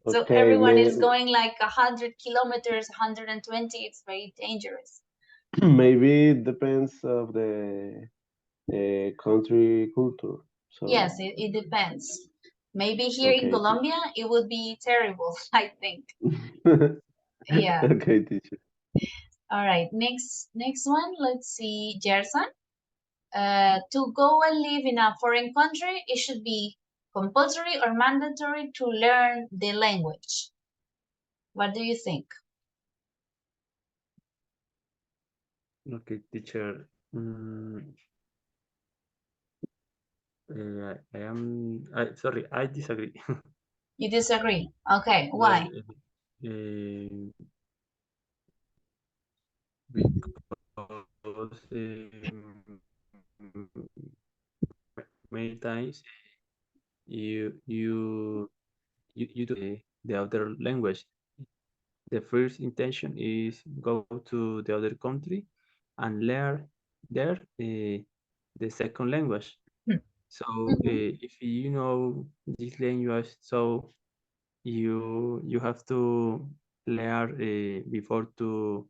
[SPEAKER 1] So
[SPEAKER 15] Okay,
[SPEAKER 1] everyone is going like 100 kilometers, 120. It's very dangerous.
[SPEAKER 15] maybe it depends of the country culture. So
[SPEAKER 1] Yes, it depends. Maybe here in
[SPEAKER 15] okay,
[SPEAKER 1] Colombia, it would be terrible, I think. Yeah.
[SPEAKER 15] okay, teacher.
[SPEAKER 1] All right. Next one. Let's see, Gerson. To go and live in a foreign country, it should be compulsory or mandatory to learn the language. What do you think?
[SPEAKER 7] Okay, teacher. Sorry, I disagree.
[SPEAKER 1] You disagree? Okay.
[SPEAKER 7] Yes,
[SPEAKER 1] Why?
[SPEAKER 7] because many times you do the other language. The first intention is go to the other country and learn there the second language. So if you know this language, so you have to learn before to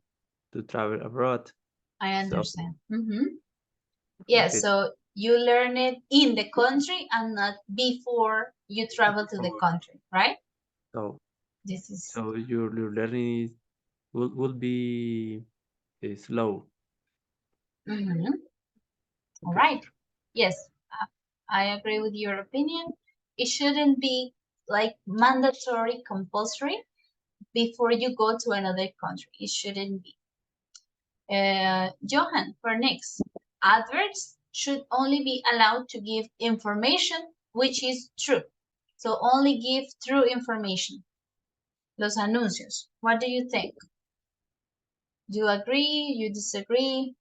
[SPEAKER 7] travel abroad.
[SPEAKER 1] I
[SPEAKER 7] So
[SPEAKER 1] understand. Yes,
[SPEAKER 7] okay,
[SPEAKER 1] so you learn it in the country and not before you travel to the country, right?
[SPEAKER 7] so
[SPEAKER 1] This is
[SPEAKER 7] so your learning will be slow.
[SPEAKER 1] All
[SPEAKER 7] Okay,
[SPEAKER 1] right. Yes, I agree with your opinion. It shouldn't be like mandatory, compulsory before you go to another country. It shouldn't be. Johan, for next, adverts should only be allowed to give information which is true. So only give true information. Los anuncios. What do you think? Do you agree? You disagree?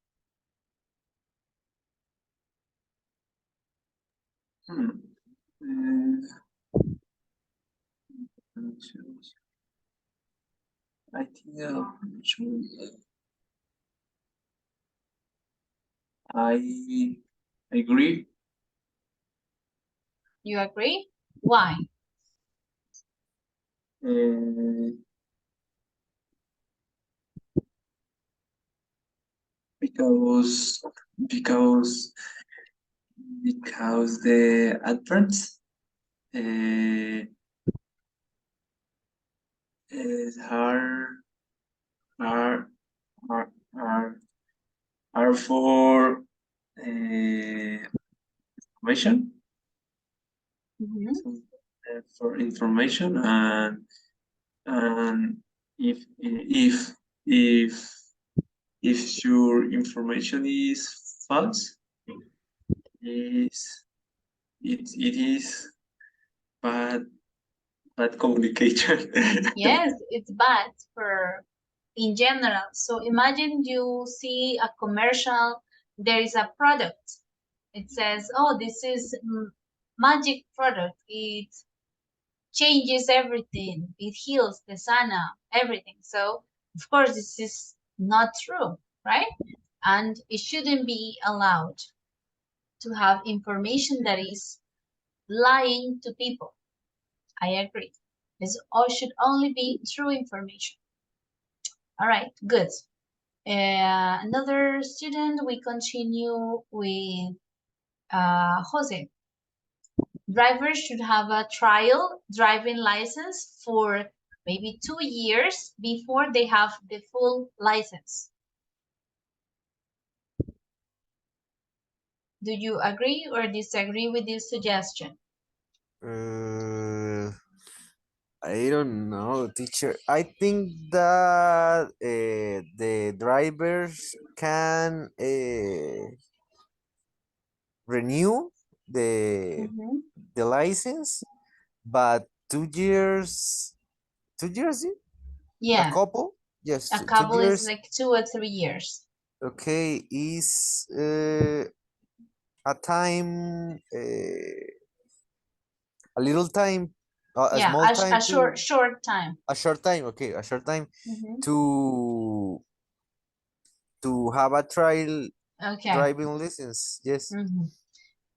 [SPEAKER 13] I think I agree.
[SPEAKER 1] You agree? Why?
[SPEAKER 13] Uh, because because because the adverts are are are are are for information.
[SPEAKER 1] Mm-hmm.
[SPEAKER 13] For information, and if your information is false, it is bad communication.
[SPEAKER 1] Yes, it's bad for in general. So imagine you see a commercial, there is a product. It says, oh, this is magic product. It changes everything. It heals the sana, everything. So of course this is not true, right? And it shouldn't be allowed to have information that is lying to people. I agree. This all should only be true information. All right, good. Another student, we continue with Jose. Drivers should have a trial driving license for maybe 2 years before they have the full license. Do you agree or disagree with this suggestion?
[SPEAKER 11] I don't know, teacher. I think that the drivers can renew
[SPEAKER 1] Mhm.
[SPEAKER 11] the license, but 2 years, 2 years, a
[SPEAKER 1] Yeah,
[SPEAKER 11] couple, yes,
[SPEAKER 1] a
[SPEAKER 11] two
[SPEAKER 1] couple is
[SPEAKER 11] years.
[SPEAKER 1] like 2 or 3 years.
[SPEAKER 11] Okay, is a time, a little time, a
[SPEAKER 1] Yeah,
[SPEAKER 11] small
[SPEAKER 1] a
[SPEAKER 11] time to
[SPEAKER 1] short time.
[SPEAKER 11] a short time. Okay, a short time
[SPEAKER 1] Mhm.
[SPEAKER 11] to have a trial
[SPEAKER 1] Okay.
[SPEAKER 11] driving license. Yes.
[SPEAKER 1] Mhm.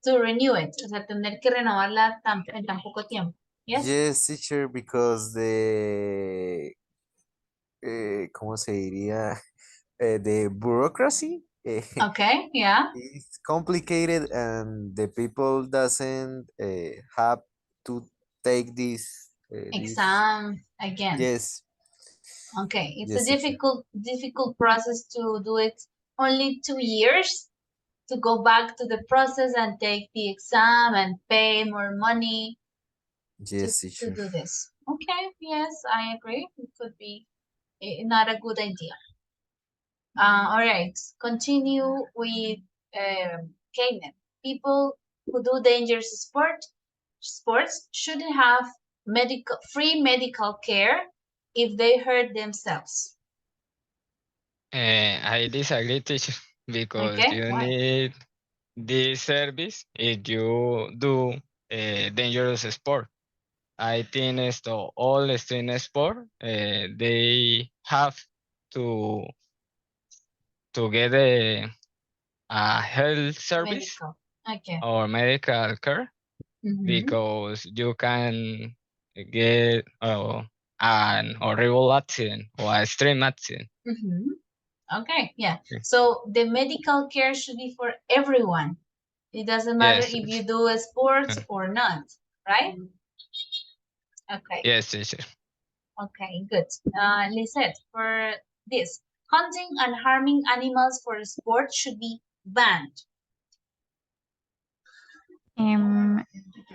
[SPEAKER 1] To renew it, o sea, tener que renovarla en tan poco tiempo. Yes.
[SPEAKER 11] Yes, teacher, because ¿cómo se diría? The bureaucracy
[SPEAKER 1] Okay, yeah.
[SPEAKER 11] is complicated, and the people doesn't have to take this.
[SPEAKER 1] Exam again.
[SPEAKER 11] Yes.
[SPEAKER 1] Okay, it's a
[SPEAKER 11] Yes, teacher.
[SPEAKER 1] difficult process to do it only 2 years to go back to the process and take the exam and pay more money
[SPEAKER 11] Yes,
[SPEAKER 1] to
[SPEAKER 11] teacher.
[SPEAKER 1] do this. Okay, yes, I agree. It could be not a good idea. All right, continue with Kaden. People who do dangerous sports shouldn't have free medical care if they hurt themselves.
[SPEAKER 2] I disagree, teacher, because
[SPEAKER 1] Okay,
[SPEAKER 2] you
[SPEAKER 1] why?
[SPEAKER 2] need this service if you do a dangerous sport. I think all extreme sport, they have to get a health service
[SPEAKER 1] Medical. Okay.
[SPEAKER 2] or medical care
[SPEAKER 1] Mhm.
[SPEAKER 2] because you can get an horrible accident or a extreme accident.
[SPEAKER 1] Mhm. Okay, yeah. So the medical care should be for everyone. It doesn't matter
[SPEAKER 2] Yes.
[SPEAKER 1] if you do a sports or not, right? Okay.
[SPEAKER 2] Yes, teacher.
[SPEAKER 1] Okay, good. Lisette, for this, hunting and harming animals for sport should be banned.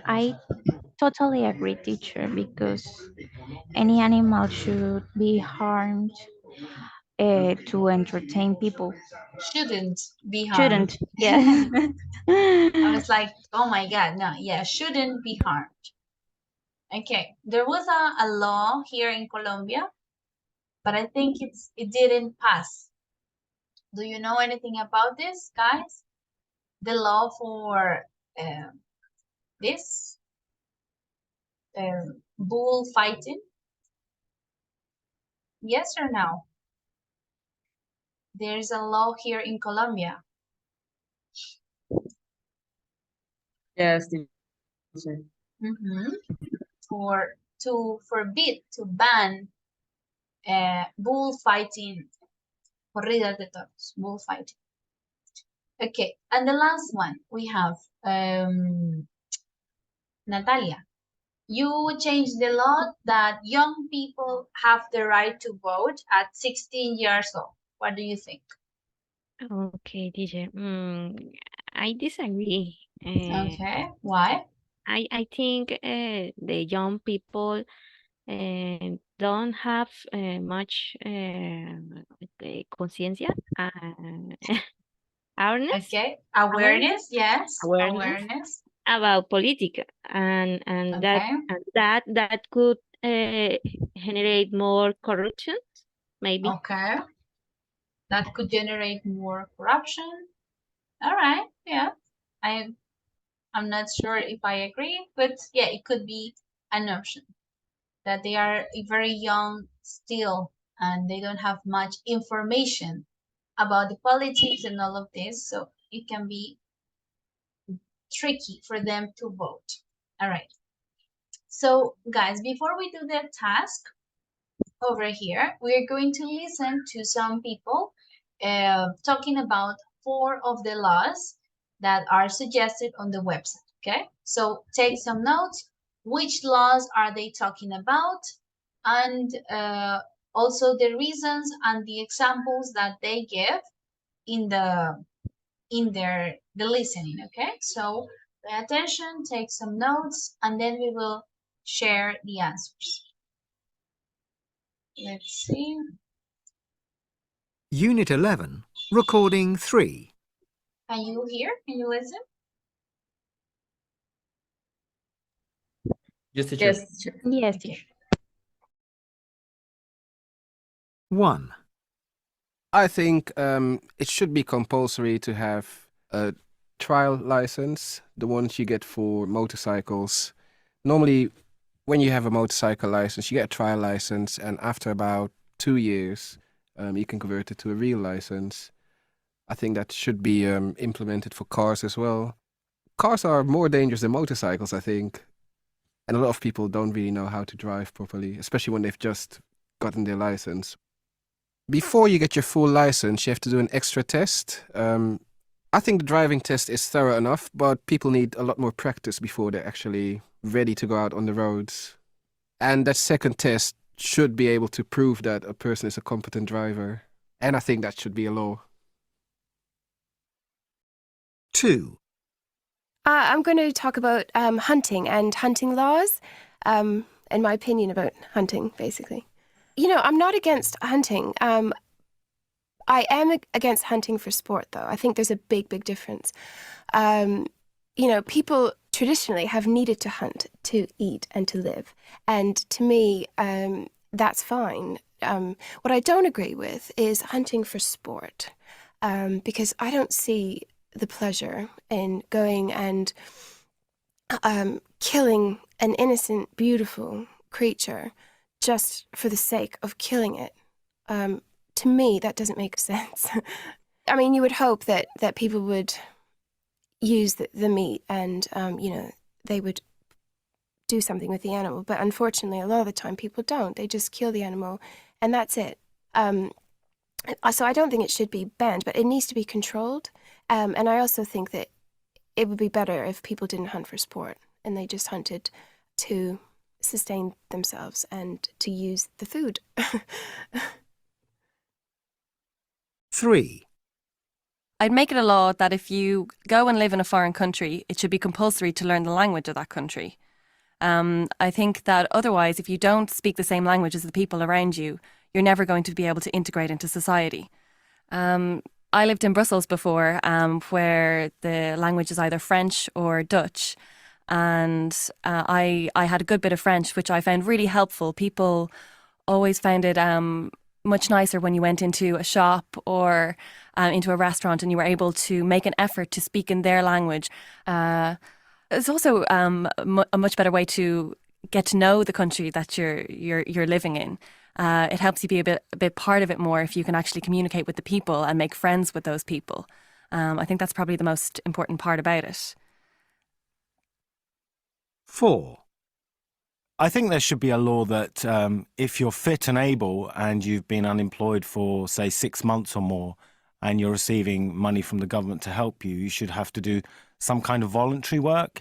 [SPEAKER 16] I totally agree, teacher, because any animal should be harmed to entertain people.
[SPEAKER 1] Shouldn't be harmed.
[SPEAKER 16] Shouldn't, yeah.
[SPEAKER 1] I was like, oh my God, no, yeah, shouldn't be harmed. Okay, there was a law here in Colombia, but I think it didn't pass. Do you know anything about this, guys? The law for this bull fighting? Yes or no? There's a law here in Colombia.
[SPEAKER 6] Yes, teacher.
[SPEAKER 1] To forbid, to ban bullfighting, corridas de toros, bullfighting. Okay, and the last one we have Natalia. You changed the law that young people have the right to vote at 16 years old. What do you think?
[SPEAKER 10] Okay, teacher. I disagree.
[SPEAKER 1] Okay, why?
[SPEAKER 10] I think the young people don't have much conciencia, awareness,
[SPEAKER 1] Okay, awareness, yes,
[SPEAKER 10] awareness
[SPEAKER 1] awareness.
[SPEAKER 10] about politics, and that
[SPEAKER 1] Okay,
[SPEAKER 10] that could generate more corruption, maybe.
[SPEAKER 1] okay, that could generate more corruption. All right, yeah, I I'm not sure if I agree, but yeah, it could be an option that they are very young still and they don't have much information about the politics and all of this, so it can be tricky for them to vote. All right. So, guys, before we do the task over here, we're going to listen to some people talking about 4 of the laws that are suggested on the website. Okay, so take some notes. Which laws are they talking about? And also the reasons and the examples that they give in the listening. Okay, so pay attention, take some notes, and then we will share the answers. Let's see.
[SPEAKER 17] Unit 11, Recording 3.
[SPEAKER 1] Can you hear? Can you listen?
[SPEAKER 12] Yes, teacher.
[SPEAKER 16] Yes, teacher.
[SPEAKER 17] 1.
[SPEAKER 18] I think it should be compulsory to have a trial license, the ones you get for motorcycles. Normally, when you have a motorcycle license, you get a trial license, and after about 2 years, you can convert it to a real license. I think that should be implemented for cars as well. Cars are more dangerous than motorcycles, I think. And a lot of people don't really know how to drive properly, especially when they've just gotten their license. Before you get your full license, you have to do an extra test. I think the driving test is thorough enough, but people need a lot more practice before they're actually ready to go out on the roads. And that second test should be able to prove that a person is a competent driver. And I think that should be a law.
[SPEAKER 17] 2.
[SPEAKER 19] I'm going to talk about hunting and hunting laws, and my opinion about hunting, basically. You know, I'm not against hunting. I am against hunting for sport, though. I think there's a big, big difference. You know, people traditionally have needed to hunt to eat and to live. And to me, that's fine. What I don't agree with is hunting for sport, because I don't see the pleasure in going and killing an innocent, beautiful creature just for the sake of killing it. To me, that doesn't make sense. I mean, you would hope that people would use the meat and, you know, they would do something with the animal. But unfortunately, a lot of the time, people don't. They just kill the animal, and that's it. So I don't think it should be banned, but it needs to be controlled. And I also think that it would be better if people didn't hunt for sport and they just hunted to sustain themselves and to use the food.
[SPEAKER 17] 3.
[SPEAKER 20] I'd make it a law that if you go and live in a foreign country, it should be compulsory to learn the language of that country. I think that otherwise, if you don't speak the same language as the people around you, you're never going to be able to integrate into society. I lived in Brussels before, where the language is either French or Dutch. And I had a good bit of French, which I found really helpful. People always found it much nicer when you went into a shop or into a restaurant and you were able to make an effort to speak in their language. It's also a much better way to get to know the country that you're living in. It helps you be a bit part of it more if you can actually communicate with the people and make friends with those people. I think that's probably the most important part about it.
[SPEAKER 17] 4. I think there should be a law that if you're fit and able and you've been unemployed for, say, 6 months or more, and you're receiving money from the government to help you, you should have to do some kind of voluntary work.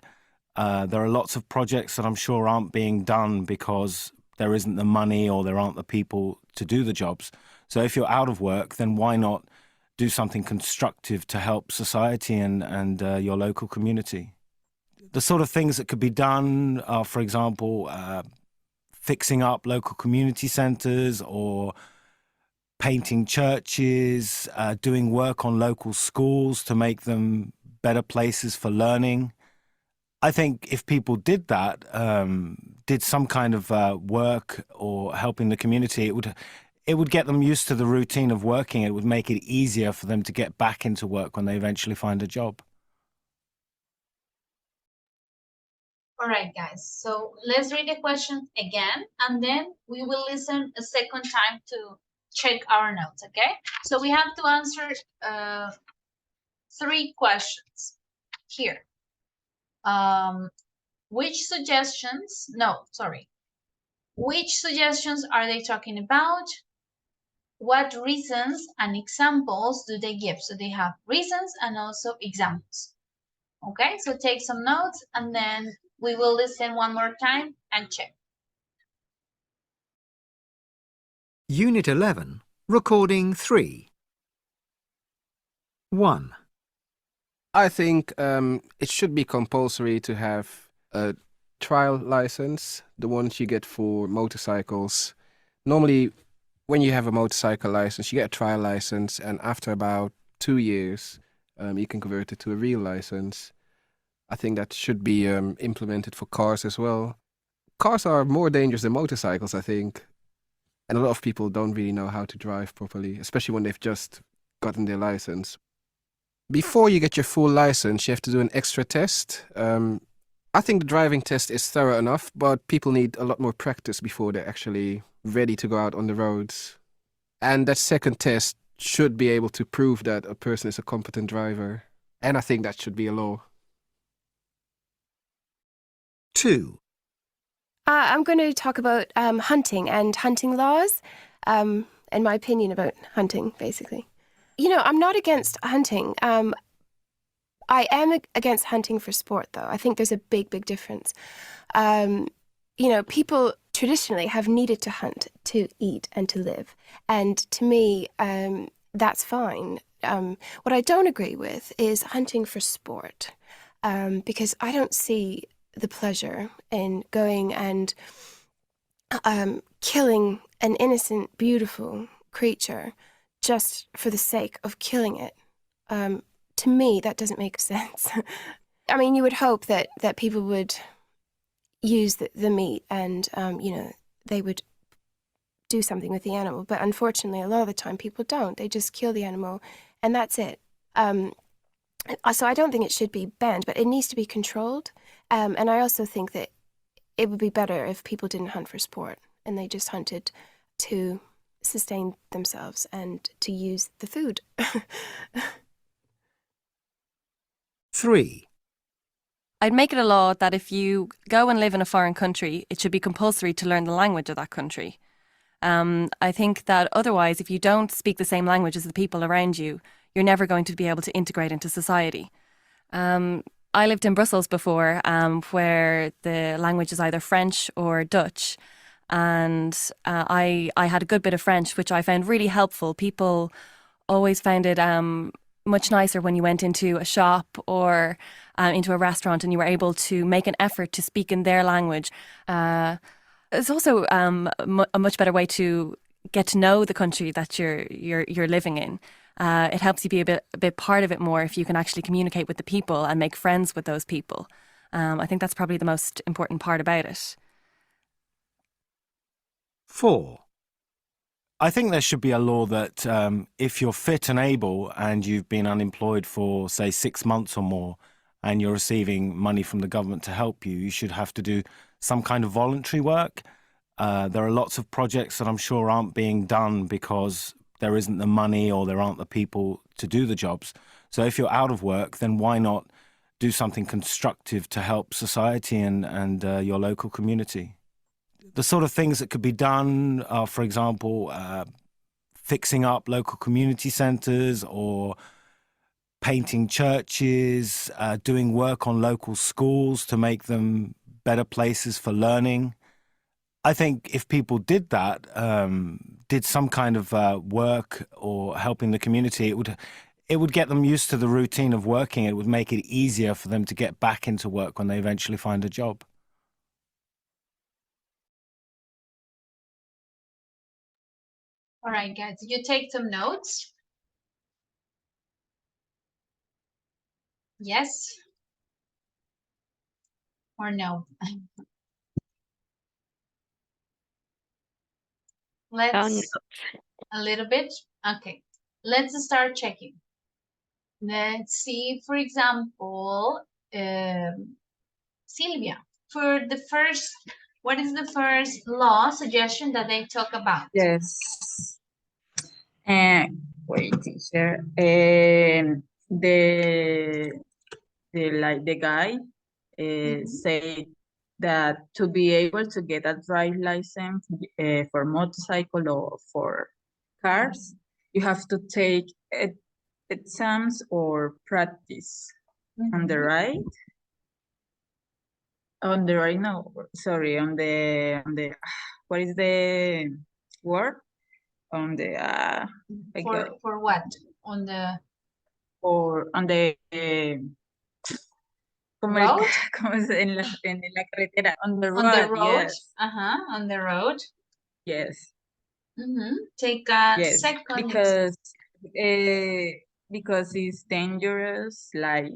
[SPEAKER 17] There are lots of projects that I'm sure aren't being done because there isn't the money or there aren't the people to do the jobs. So if you're out of work, then why not do something constructive to help society and your local community. The sort of things that could be done are, for example, fixing up local community centres or painting churches, doing work on local schools to make them better places for learning. I think if people did that, did some kind of work or helping the community, it would get them used to the routine of working. It would make it easier for them to get back into work when they eventually find a job.
[SPEAKER 1] All right, guys. So let's read the question again, and then we will listen a second time to check our notes, okay? So we have to answer 3 questions here. Which suggestions are they talking about? What reasons and examples do they give? So they have reasons and also examples. Okay, so take some notes and then we will listen one more time and check.
[SPEAKER 21] Unit 11, Recording 3. 1.
[SPEAKER 18] I think it should be compulsory to have a trial license, the ones you get for motorcycles. Normally, when you have a motorcycle license, you get a trial license, and after about 2 years, you can convert it to a real license. I think that should be implemented for cars as well. Cars are more dangerous than motorcycles, I think. And a lot of people don't really know how to drive properly, especially when they've just gotten their license. Before you get your full license, you have to do an extra test. I think the driving test is thorough enough, but people need a lot more practice before they're actually ready to go out on the roads. And that second test should be able to prove that a person is a competent driver. And I think that should be a law.
[SPEAKER 21] 2.
[SPEAKER 19] I'm going to talk about hunting and hunting laws, and my opinion about hunting, basically. You know, I'm not against hunting. I am against hunting for sport, though. I think there's a big, big difference. You know, people traditionally have needed to hunt to eat and to live. And to me, that's fine. What I don't agree with is hunting for sport, because I don't see the pleasure in going and killing an innocent, beautiful creature just for the sake of killing it. To me, that doesn't make sense. I mean, you would hope that people would use the meat and, you know, they would do something with the animal. But unfortunately, a lot of the time, people don't. They just kill the animal and that's it. So I don't think it should be banned, but it needs to be controlled. And I also think that it would be better if people didn't hunt for sport and they just hunted to sustain themselves and to use the food.
[SPEAKER 21] 3.
[SPEAKER 20] I'd make it a law that if you go and live in a foreign country, it should be compulsory to learn the language of that country. I think that otherwise, if you don't speak the same language as the people around you, you're never going to be able to integrate into society. I lived in Brussels before, where the language is either French or Dutch. And I had a good bit of French, which I found really helpful. People always found it much nicer when you went into a shop or into a restaurant and you were able to make an effort to speak in their language. It's also a much better way to get to know the country that you're living in. It helps you be a bit part of it more if you can actually communicate with the people and make friends with those people. I think that's probably the most important part about it.
[SPEAKER 21] 4.
[SPEAKER 17] I think there should be a law that if you're fit and able and you've been unemployed for, say, 6 months or more and you're receiving money from the government to help you, you should have to do some kind of voluntary work. There are lots of projects that I'm sure aren't being done because there isn't the money or there aren't the people to do the jobs. So if you're out of work, then why not do something constructive to help society and your local community? The sort of things that could be done are, for example, fixing up local community centres or painting churches, doing work on local schools to make them better places for learning. I think if people did that, did some kind of work or helping the community, it would get them used to the routine of working. It would make it easier for them to get back into work when they eventually find a job.
[SPEAKER 1] All right, guys, did you take some notes? Yes or no? Let's a little bit. Okay, let's start checking. Let's see, for example, Sylvia, for the first, what is the first law suggestion that they talk about?
[SPEAKER 6] Yes. Wait, teacher. The guy said that to be able to get a drive license for motorcycle or for cars, you have to take exams or practice. On the right? On the right, no, sorry, on the, what is the word? On the,
[SPEAKER 1] For what? On the...
[SPEAKER 6] Or on the,
[SPEAKER 1] road?
[SPEAKER 6] en la carretera, on the road,
[SPEAKER 1] On the road,
[SPEAKER 6] yes.
[SPEAKER 1] On the road.
[SPEAKER 6] Yes.
[SPEAKER 1] Take a
[SPEAKER 6] yes,
[SPEAKER 1] second.
[SPEAKER 6] Because it's dangerous, like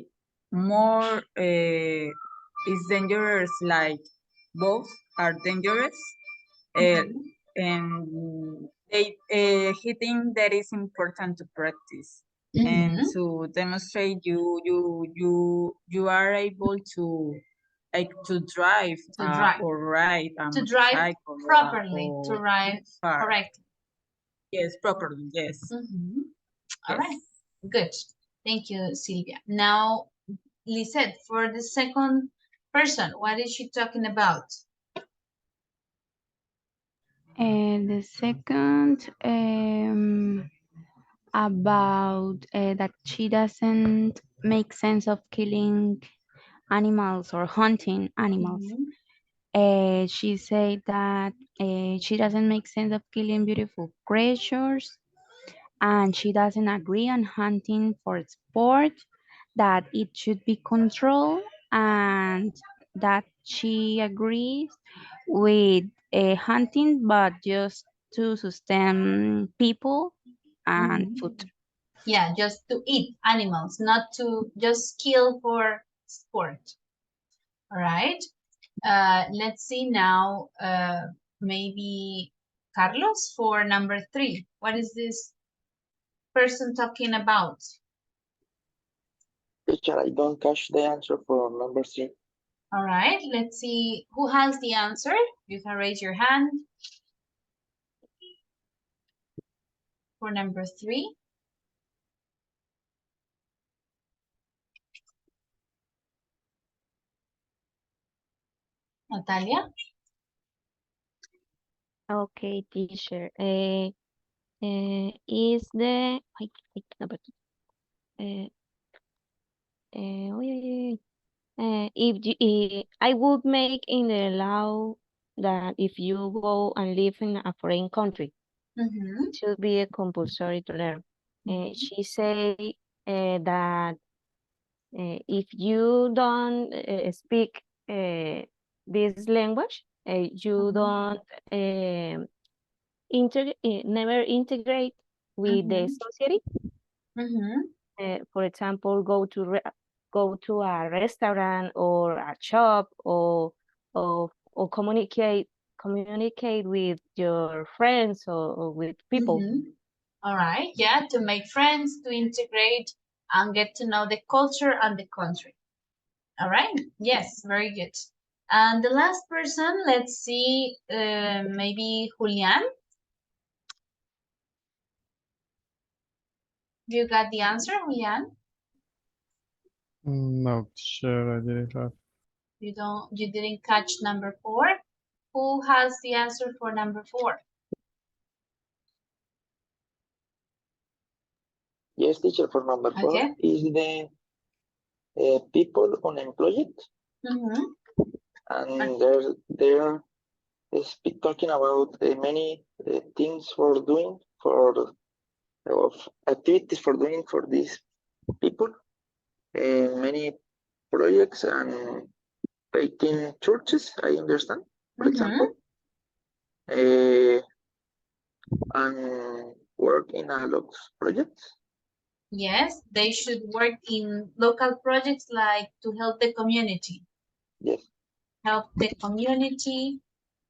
[SPEAKER 6] more, it's dangerous, like both are dangerous. And he think that is important to practice and to demonstrate you are able to, like, to drive, or ride
[SPEAKER 1] to drive
[SPEAKER 6] cycle
[SPEAKER 1] properly,
[SPEAKER 6] or
[SPEAKER 1] to drive
[SPEAKER 6] car.
[SPEAKER 1] correctly.
[SPEAKER 6] Yes, properly, yes.
[SPEAKER 1] All right, good. Thank you, Sylvia. Now, Lisette, for the second person, what is she talking about?
[SPEAKER 10] And the second, about that she doesn't make sense of killing animals or hunting animals. She said that she doesn't make sense of killing beautiful creatures, and she doesn't agree on hunting for sport, that it should be controlled, and that she agrees with hunting, but just to sustain people and food.
[SPEAKER 1] Yeah, just to eat animals, not to just kill for sport. All right. Let's see now, maybe Carlos for number 3. What is this person talking about?
[SPEAKER 8] Teacher, I don't catch the answer for number 3.
[SPEAKER 1] All right, let's see who has the answer. You can raise your hand. For number 3. Natalia?
[SPEAKER 10] Okay, teacher. Is the number 2. If you, I would make in the law that if you go and live in a foreign country, it should be a compulsory to learn. She say that if you don't speak this language, you don't never integrate with the society. For example, go to a restaurant or a shop, or communicate with your friends or with people.
[SPEAKER 1] All right, yeah, to make friends, to integrate and get to know the culture and the country. All right, yes, very good. And the last person, let's see, maybe Julian. You got the answer, Julian?
[SPEAKER 9] No, sure, I didn't have.
[SPEAKER 1] You didn't catch number 4? Who has the answer for number 4?
[SPEAKER 8] Yes, teacher, for number 4 is the people unemployed. And there speak talking about many things for doing, for of activities for doing for these people, many projects and painting churches, I understand, for example, and work in a lot of projects.
[SPEAKER 1] Yes, they should work in local projects like to help the community.
[SPEAKER 8] Yes.
[SPEAKER 1] Help the community,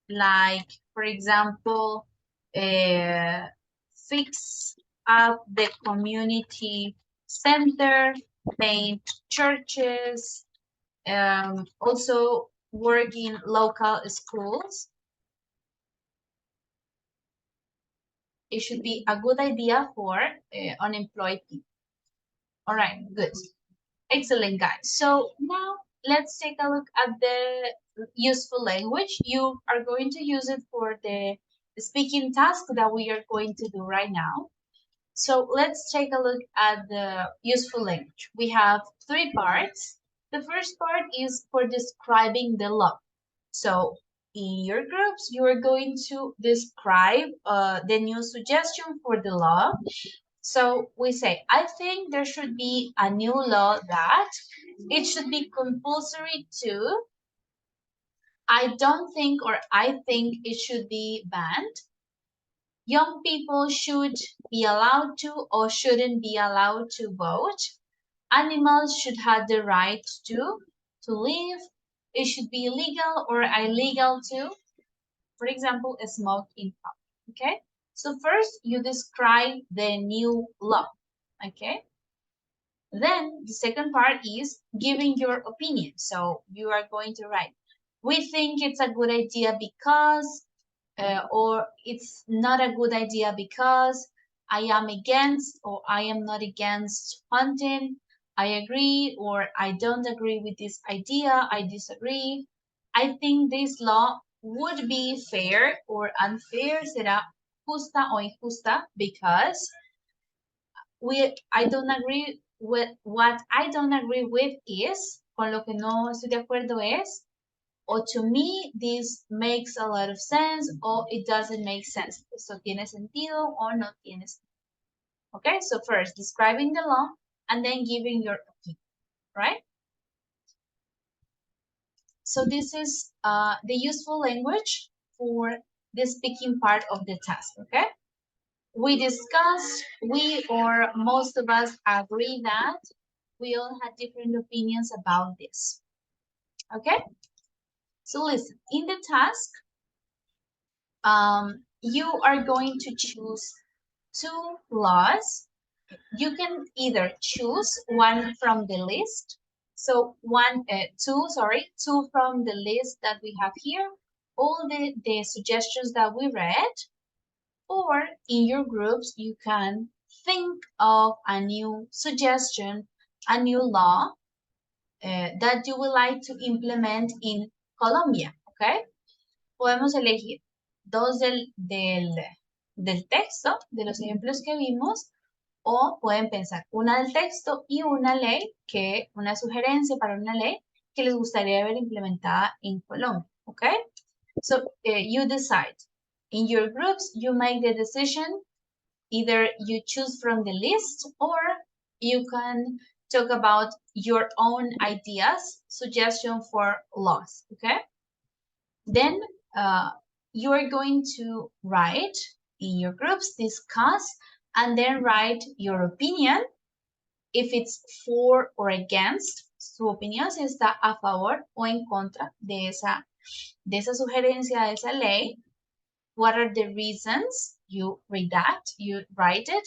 [SPEAKER 1] like, for example, fix up the community center, paint churches, also work in local schools. It should be a good idea for unemployed people. All right, good. Excellent, guys. So now let's take a look at the useful language. You are going to use it for the speaking task that we are going to do right now. So let's take a look at the useful language. We have three parts. The first part is for describing the law. So in your groups, you are going to describe the new suggestion for the law. So we say, I think there should be a new law that it should be compulsory to. I don't think or I think it should be banned. Young people should be allowed to or shouldn't be allowed to vote. Animals should have the right to live. It should be legal or illegal to, for example, smoke in public. Okay? So first you describe the new law. Okay? Then the second part is giving your opinion. So you are going to write, we think it's a good idea because, or it's not a good idea because, I am against or I am not against hunting, I agree or I don't agree with this idea, I disagree. I think this law would be fair or unfair, será justa o injusta because I don't agree with what I don't agree with is, con lo que no estoy de acuerdo es, or to me this makes a lot of sense or it doesn't make sense. Esto tiene sentido o no tiene sentido. Okay, so first describing the law and then giving your opinion, right? So this is the useful language for the speaking part of the task, okay? We discussed, we or most of us agree that we all had different opinions about this. Okay? So listen, in the task, you are going to choose two laws. You can either choose one from the list. So two from the list that we have here, all the suggestions that we read, or in your groups, you can think of a new suggestion, a new law that you would like to implement in Colombia, okay? Podemos elegir dos del texto, de los ejemplos que vimos, o pueden pensar una del texto y una ley, una sugerencia para una ley que les gustaría ver implementada en Colombia, okay? So you decide. In your groups, you make the decision. Either you choose from the list or you can talk about your own ideas, suggestion for laws, okay? Then you are going to write in your groups, discuss, and then write your opinion. If it's for or against, su opinión si está a favor o en contra de esa sugerencia, de esa ley. What are the reasons? You redact, you write it,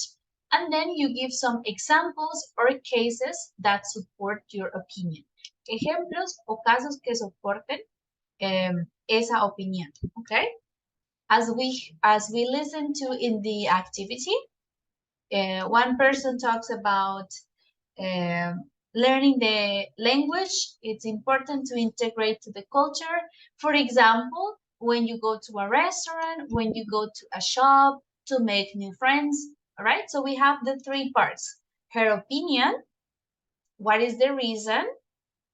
[SPEAKER 1] and then you give some examples or cases that support your opinion. Ejemplos o casos que soporten esa opinión, okay? As we listen to in the activity, one person talks about learning the language. It's important to integrate to the culture. For example, when you go to a restaurant, when you go to a shop, to make new friends, all right? So we have the three parts. Her opinion, what is the reason,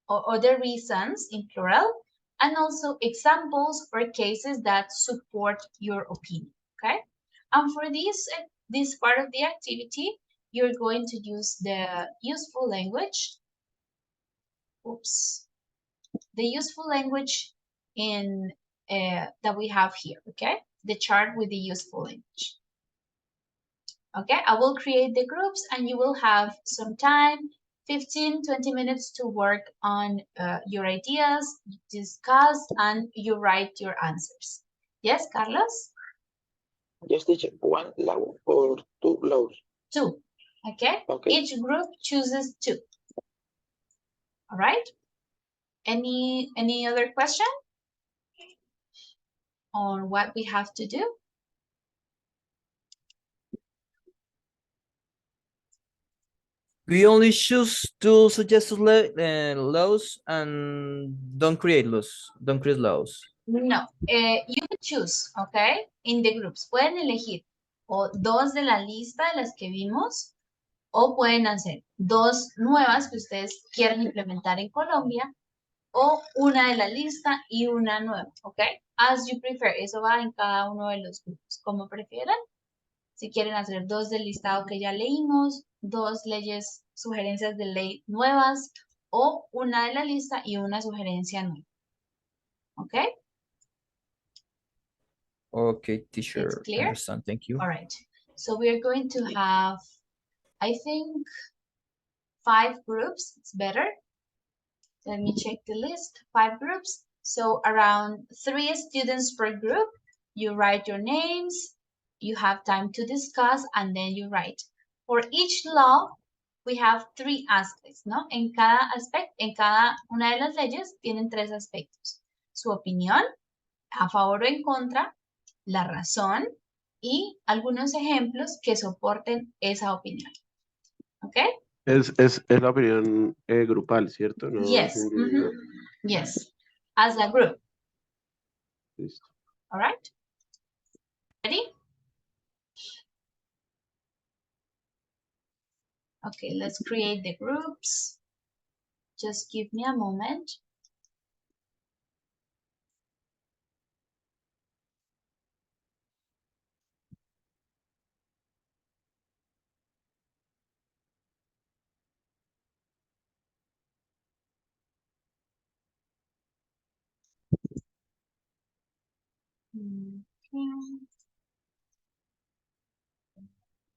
[SPEAKER 1] or the reasons in plural, and also examples or cases that support your opinion, okay? And for this part of the activity, you're going to use the useful language. Oops. The useful language in that we have here, okay? The chart with the useful language. Okay, I will create the groups and you will have some time, 15, 20 minutes to work on your ideas, discuss, and you write your answers. Yes, Carlos?
[SPEAKER 8] Yes, teacher. One low or two lows?
[SPEAKER 1] Two. Okay? Each group chooses two. All right? Any other question on what we have to do?
[SPEAKER 12] We only choose two suggested laws and don't create laws. Don't create laws.
[SPEAKER 1] No, you can choose, okay? In the groups. Pueden elegir o dos de la lista de las que vimos o pueden hacer dos nuevas que ustedes quieran implementar en Colombia o una de la lista y una nueva, ¿ok? As you prefer. Eso va en cada uno de los grupos, como prefieran. Si quieren hacer dos del listado que ya leímos, dos leyes, sugerencias de ley nuevas o una de la lista y una sugerencia nueva. ¿Ok?
[SPEAKER 12] Okay, teacher.
[SPEAKER 1] It's clear?
[SPEAKER 12] Understand. Thank you.
[SPEAKER 1] All right. So we are going to have, I think, 5 groups. It's better. Let me check the list. 5 groups. So around 3 students per group. You write your names. You have time to discuss and then you write. For each law, we have 3 aspects, ¿no? En cada aspecto, en cada una de las leyes tienen 3 aspectos. Su opinión, a favor o en contra, la razón y algunos ejemplos que soporten esa opinión. ¿Ok?
[SPEAKER 15] Es la opinión grupal, ¿cierto? No es
[SPEAKER 1] Yes.
[SPEAKER 15] individual.
[SPEAKER 1] Yes. As a group.
[SPEAKER 15] Listo.
[SPEAKER 1] All right? Ready? Okay, let's create the groups. Just give me a moment.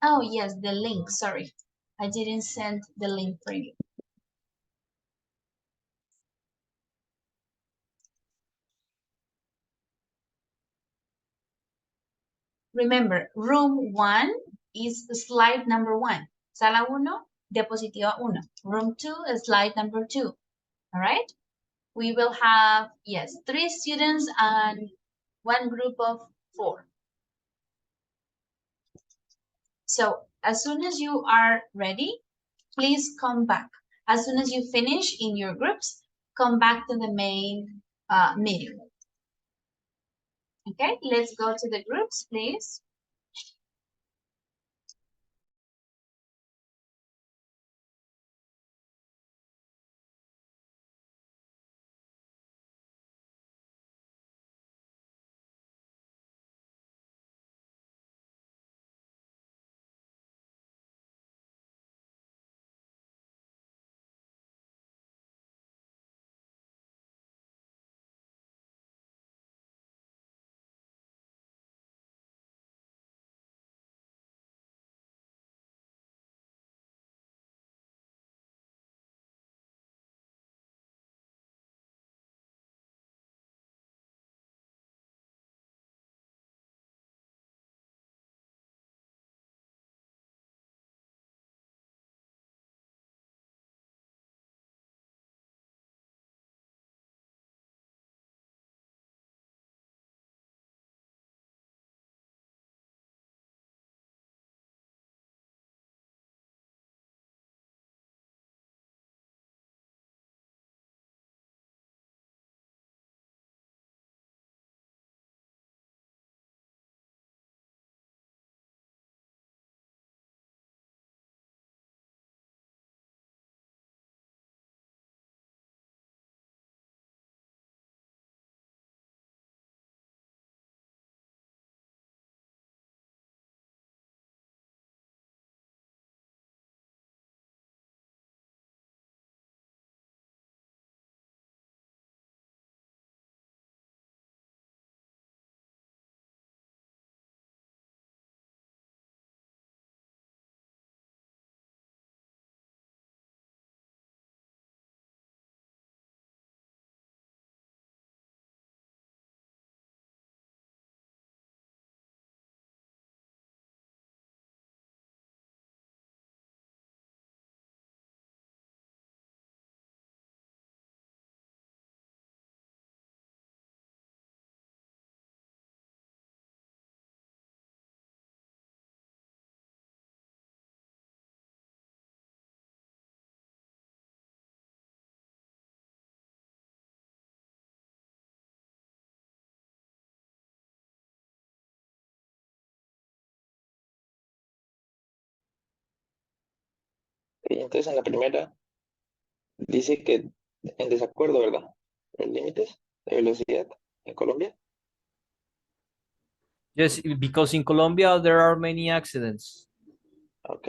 [SPEAKER 1] Oh, yes, the link. Sorry. I didn't send the link for you. Remember, room 1 is slide number 1. Sala 1, diapositiva 1. Room 2 is slide number 2. All right? We will have, yes, 3 students and 1 group of 4. So as soon as you are ready, please come back. As soon as you finish in your groups, come back to the main meeting. Okay, let's go to the groups, please.
[SPEAKER 8] Entonces en la primera dice que en desacuerdo, ¿verdad? Los límites de velocidad en Colombia.
[SPEAKER 12] Yes, because in Colombia there are many accidents.
[SPEAKER 8] Ok.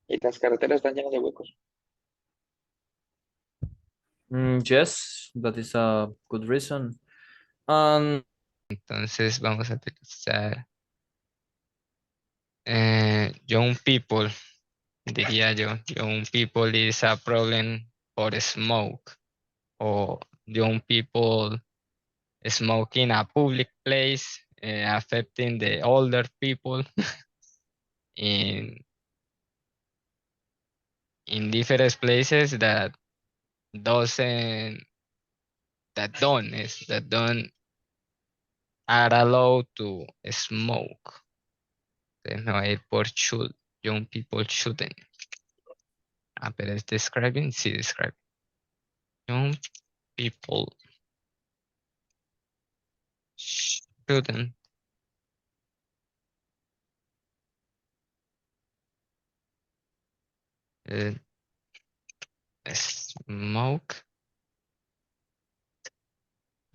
[SPEAKER 8] Y las carreteras están llenas de huecos.
[SPEAKER 12] Yes, that is a good reason.
[SPEAKER 2] Entonces vamos a utilizar young people, diría yo. Young people is a problem for smoke. O young people smoking a public place, affecting the older people in different places that don't are allowed to smoke. Entonces me voy a ir por should. Young people shouldn't. Ah, pero es describing, sí, describing. Young people shouldn't smoke.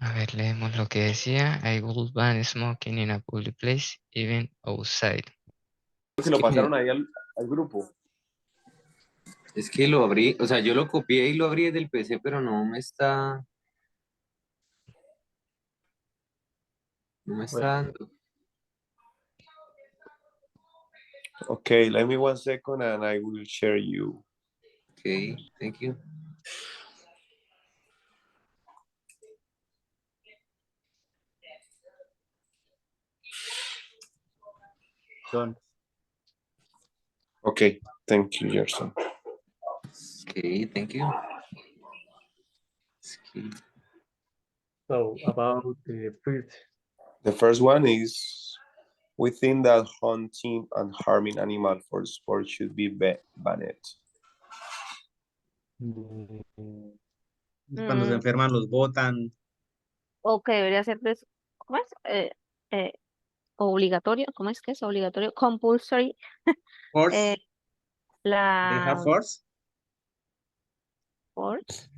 [SPEAKER 2] A ver, leemos lo que decía. I would ban smoking in a public place, even outside.
[SPEAKER 5] Se lo pasaron ahí al grupo.
[SPEAKER 4] Es que lo abrí, o sea, yo lo copié y lo abrí desde el PC, pero no me está dando.
[SPEAKER 5] Okay, let me 1 second and I will share you.
[SPEAKER 4] Okay, thank you.
[SPEAKER 3] Done.
[SPEAKER 5] Okay, thank you, Gerson.
[SPEAKER 4] Okay, thank you.
[SPEAKER 7] So about the first.
[SPEAKER 5] The first one is, we think that hunting and harming animals for sport should be banned.
[SPEAKER 3] Cuando se enferman los botan.
[SPEAKER 10] O que debería ser, ¿cómo es? Obligatorio, ¿cómo es que es? Obligatorio, compulsory.
[SPEAKER 3] Force. They have
[SPEAKER 10] La
[SPEAKER 3] force.
[SPEAKER 10] force.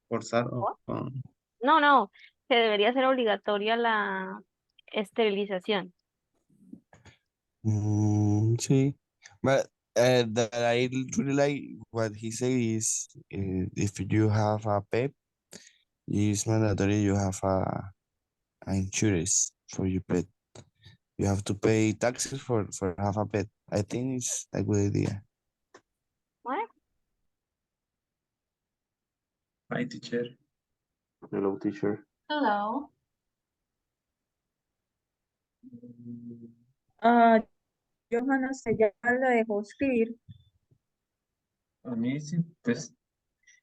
[SPEAKER 3] Forzar.
[SPEAKER 10] No, que debería ser obligatoria la esterilización.
[SPEAKER 22] Sí. But that I really like what he said is if you have a pet, it's mandatory you have a insurance for your pet. You have to pay taxes for have a pet. I think it's a good idea.
[SPEAKER 10] What?
[SPEAKER 13] Hi, teacher.
[SPEAKER 15] Hello, teacher.
[SPEAKER 1] Hello.
[SPEAKER 6] Johanna se ya la dejó escribir.
[SPEAKER 13] A mí sí, pues,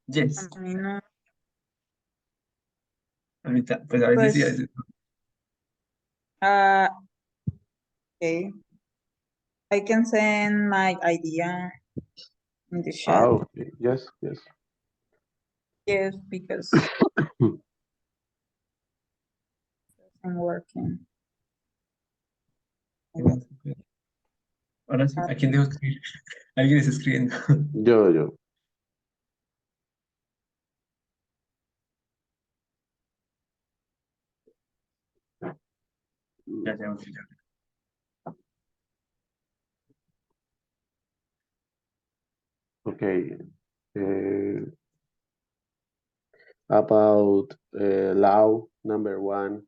[SPEAKER 13] yes.
[SPEAKER 6] A mí no.
[SPEAKER 13] Ahorita, pues a veces sí, a
[SPEAKER 6] Pues,
[SPEAKER 13] veces no.
[SPEAKER 6] okay. I can send my idea in the chat.
[SPEAKER 15] Oh, okay. Yes, yes.
[SPEAKER 6] Yes, because I'm working.
[SPEAKER 13] Ahora sí, ¿a quién dejo escribir? Alguien está escribiendo.
[SPEAKER 15] Yo.
[SPEAKER 13] Ya.
[SPEAKER 15] Okay. About law number 1.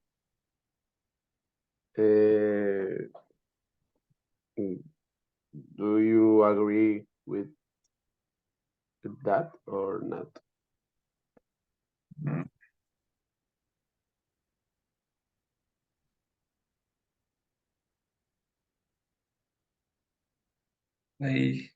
[SPEAKER 15] Do you agree with that or not?
[SPEAKER 13] Ahí.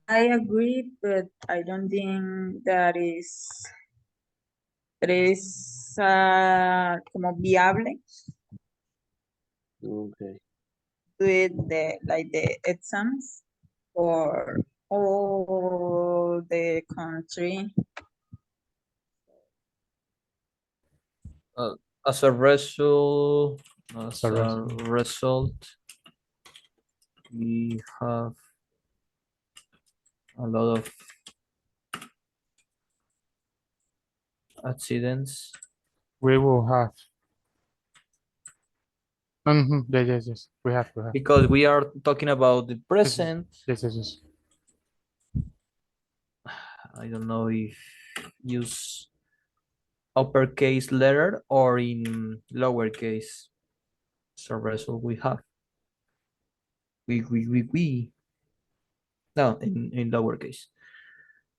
[SPEAKER 6] I agree, but I don't think that is como viable.
[SPEAKER 15] Okay.
[SPEAKER 6] Do it like the exams for all the country.
[SPEAKER 12] As a result, we have a lot of accidents.
[SPEAKER 9] We will have. Yes. We have.
[SPEAKER 12] Because we are talking about the present.
[SPEAKER 9] Yes.
[SPEAKER 12] I don't know if use uppercase letter or in lowercase. So result we have. We. No, in lowercase.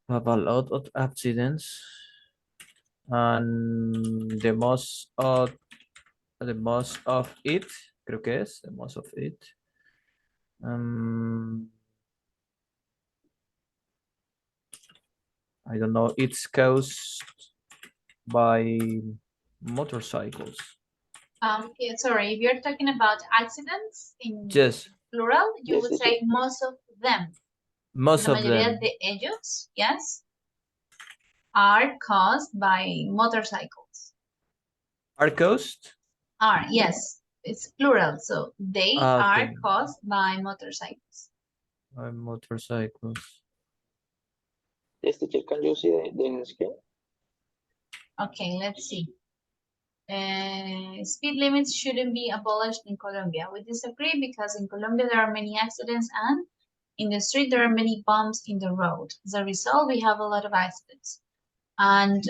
[SPEAKER 12] We have a lot of accidents, and the most of it, creo que es the most of it. I don't know. It's caused by motorcycles.
[SPEAKER 1] Yeah, sorry, if you're talking about accidents in
[SPEAKER 12] Yes.
[SPEAKER 1] plural, you
[SPEAKER 8] Yes,
[SPEAKER 1] would
[SPEAKER 8] teacher.
[SPEAKER 1] say most of them.
[SPEAKER 12] Most
[SPEAKER 1] La
[SPEAKER 12] of
[SPEAKER 1] mayoría
[SPEAKER 12] them
[SPEAKER 1] de ellos, yes, are caused by motorcycles.
[SPEAKER 12] are caused.
[SPEAKER 1] Are, yes, it's plural, so they are
[SPEAKER 12] Okay.
[SPEAKER 1] caused by motorcycles.
[SPEAKER 12] By motorcycles.
[SPEAKER 8] Yes, teacher, can you see the screen?
[SPEAKER 1] Okay, let's see. Speed limits shouldn't be abolished in Colombia. We disagree because in Colombia there are many accidents and in the street there are many bumps in the road. As a result, we have a lot of accidents. And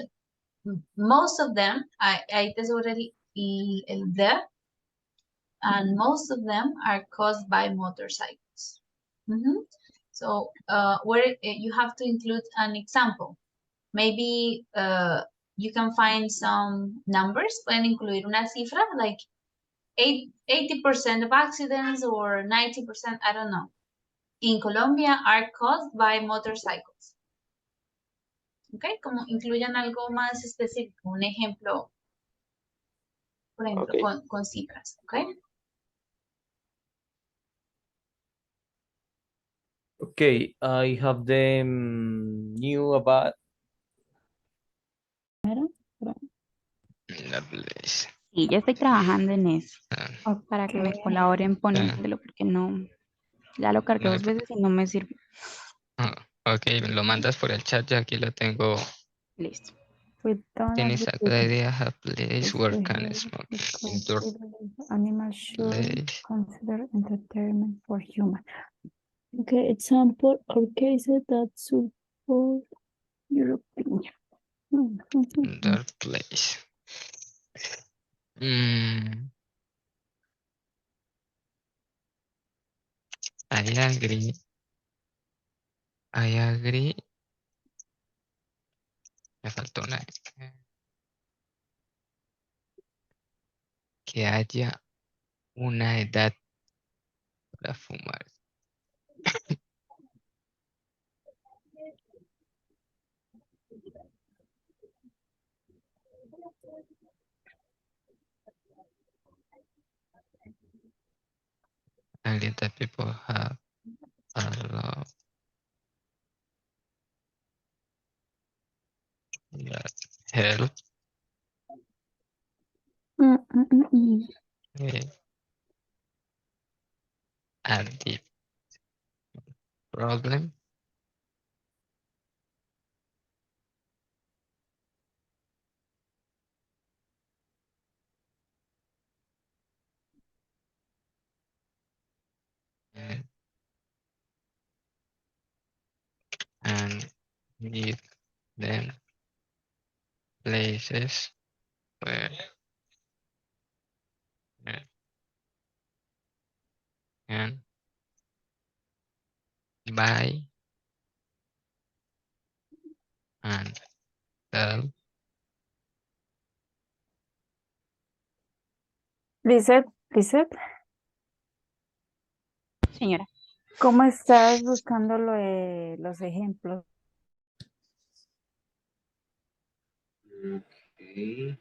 [SPEAKER 1] most of them, ahí te sobre el de, and most of them are caused by motorcycles. So where you have to include an example. Maybe you can find some numbers, pueden incluir una cifra, like 80% of accidents or 90%, I don't know, in Colombia are caused by motorcycles. Okay, como incluyan algo más específico, un ejemplo, por ejemplo,
[SPEAKER 8] Okay.
[SPEAKER 1] con cifras, okay?
[SPEAKER 12] Okay, I have them new about.
[SPEAKER 10] Sí, ya estoy trabajando en eso. Para que me
[SPEAKER 16] Okay.
[SPEAKER 10] colaboren poniéndolo, porque no, ya lo cargué
[SPEAKER 2] No hay
[SPEAKER 10] 2 veces y no me sirve.
[SPEAKER 2] Ok, lo mandas por el chat, ya aquí lo tengo.
[SPEAKER 10] Listo.
[SPEAKER 16] We don't
[SPEAKER 2] Tienes a good
[SPEAKER 16] agree.
[SPEAKER 2] idea have place
[SPEAKER 16] It's
[SPEAKER 2] where
[SPEAKER 16] the
[SPEAKER 2] can
[SPEAKER 16] head
[SPEAKER 2] smoke
[SPEAKER 16] because
[SPEAKER 2] indoor
[SPEAKER 16] we believe animals should
[SPEAKER 2] place.
[SPEAKER 16] consider entertainment for human. Okay, example or cases that support your opinion.
[SPEAKER 2] Indoor place. I agree. I agree. Me faltó una. Que haya una edad para fumar. And that people have a lot that help a deep problem. And give them places where and buy and sell.
[SPEAKER 16] Lizeth,
[SPEAKER 10] Señora.
[SPEAKER 16] ¿cómo estás buscando los ejemplos?
[SPEAKER 4] Okay.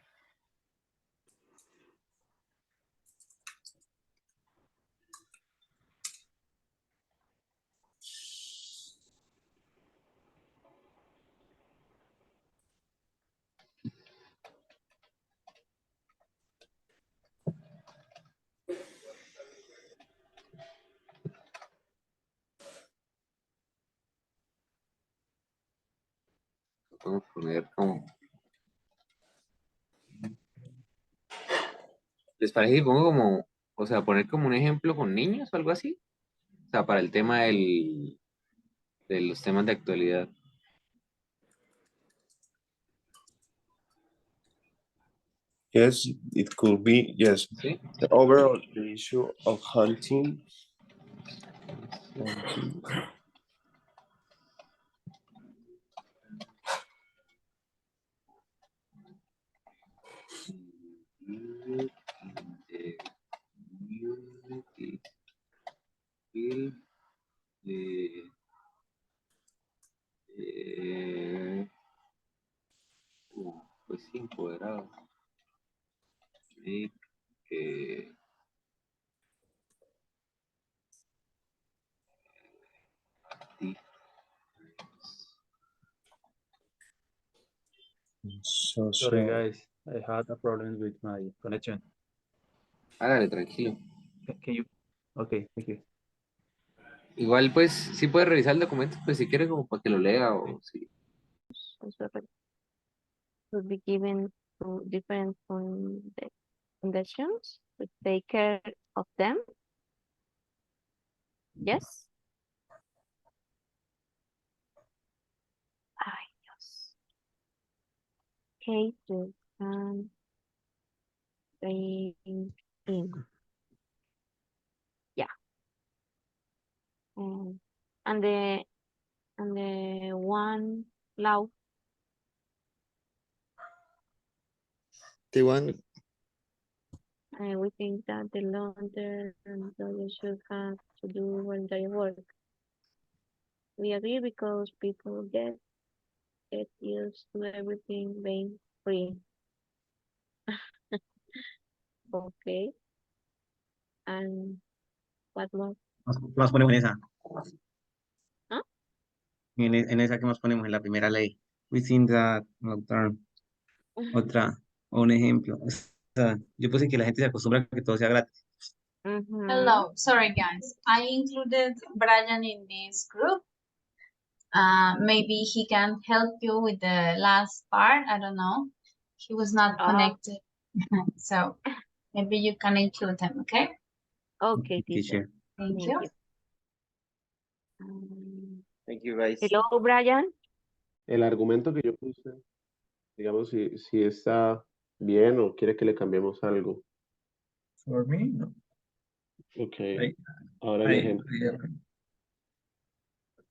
[SPEAKER 4] poner como... ¿Les parece que pongo como, o sea, poner como un ejemplo con niños o algo así? O sea, para el tema de los temas de actualidad.
[SPEAKER 5] Yes, it could be, yes.
[SPEAKER 4] ¿Sí?
[SPEAKER 5] The overall the issue of hunting.
[SPEAKER 4] Pues sí, empoderado. Y que
[SPEAKER 7] Sorry, guys. I had a problem with my connection.
[SPEAKER 4] hágale, tranquilo.
[SPEAKER 7] Can you? Okay, thank you.
[SPEAKER 4] Igual, pues, sí puede revisar el documento, pues si quiere como para que lo lea o sí.
[SPEAKER 10] Would be given to different conditions to take care of them. Yes. Ay, Dios. Okay, to bring in. Yeah. And the one law.
[SPEAKER 22] The one,
[SPEAKER 10] We think that the long-term employees should have to do when they work. We agree because people get used to everything being free. Okay. And what more?
[SPEAKER 3] Más ponemos en esa.
[SPEAKER 10] ¿Ah?
[SPEAKER 3] En esa que más ponemos en la primera ley. We think that long term. Otra, un ejemplo. O sea, yo puse que la gente se acostumbra a que todo sea gratis.
[SPEAKER 1] Hello, sorry guys. I included Brian in this group. Maybe he can help you with the last part. I don't know. He was not connected. So maybe you can include him, okay?
[SPEAKER 10] Okay, teacher.
[SPEAKER 1] Thank you.
[SPEAKER 12] Thank you, guys.
[SPEAKER 10] Hello, Brian.
[SPEAKER 15] El argumento que yo puse, digamos, si está bien o quiere que le cambiemos algo.
[SPEAKER 13] For me, no.
[SPEAKER 15] Ok. Ahora el ejemplo.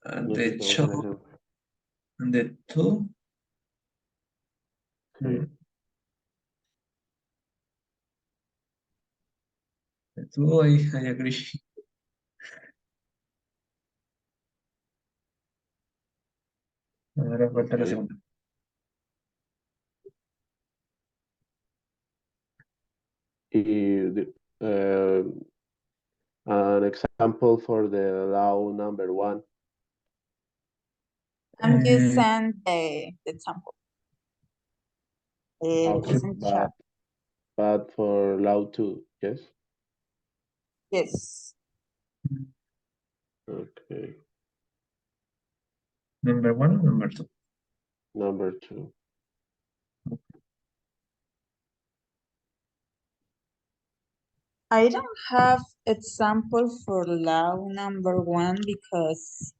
[SPEAKER 13] The show and the two. The two, I agree. Ahora falta la segunda.
[SPEAKER 15] An example for the law number 1.
[SPEAKER 6] I'm just send the example.
[SPEAKER 15] Okay,
[SPEAKER 6] It's in chat.
[SPEAKER 15] but for law 2, yes?
[SPEAKER 6] Yes.
[SPEAKER 15] Okay.
[SPEAKER 13] Number 1 or number 2?
[SPEAKER 15] Number 2.
[SPEAKER 6] I don't have example for law number 1 because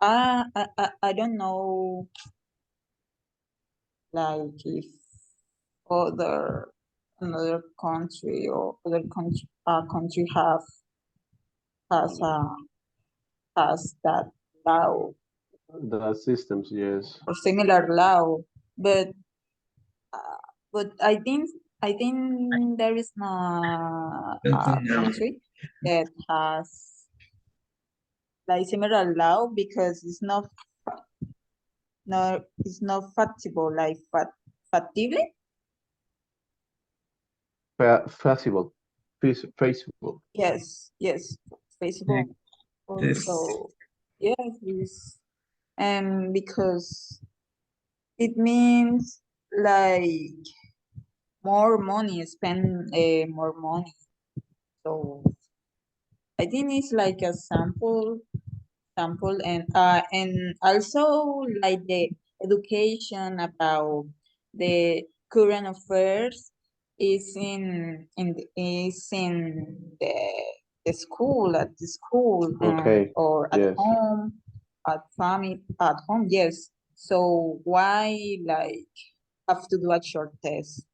[SPEAKER 6] I don't know like if another country or other country has that law
[SPEAKER 15] The systems, yes.
[SPEAKER 6] or similar law, but I think there is no country that has like similar law because it's not factible like factible.
[SPEAKER 15] Feasible. Feasible.
[SPEAKER 6] Yes, feasible.
[SPEAKER 15] Yes.
[SPEAKER 6] So yes, because it means like more money, spend more money. So I think it's like a sample example, and also like the education about the current affairs is in the school, at the school,
[SPEAKER 15] Okay.
[SPEAKER 6] or at
[SPEAKER 15] Yes.
[SPEAKER 6] home, at family, at home. Yes. So why like have to do a short test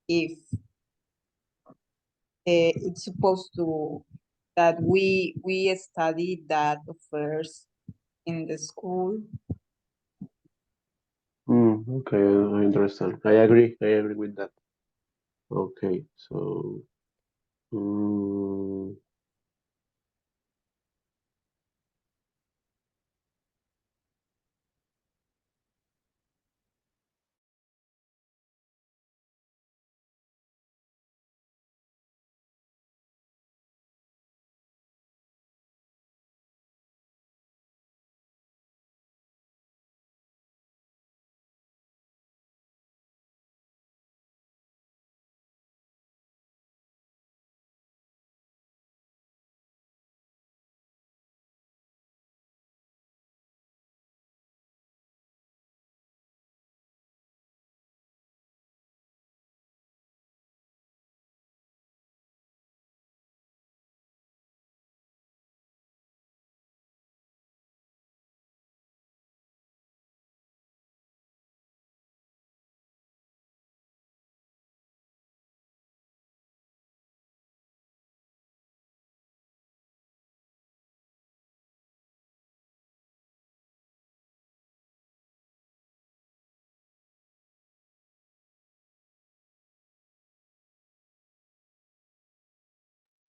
[SPEAKER 6] if it's supposed to that we study that first in the school.
[SPEAKER 15] Okay, I understand. I agree. I agree with that. Okay, so mm,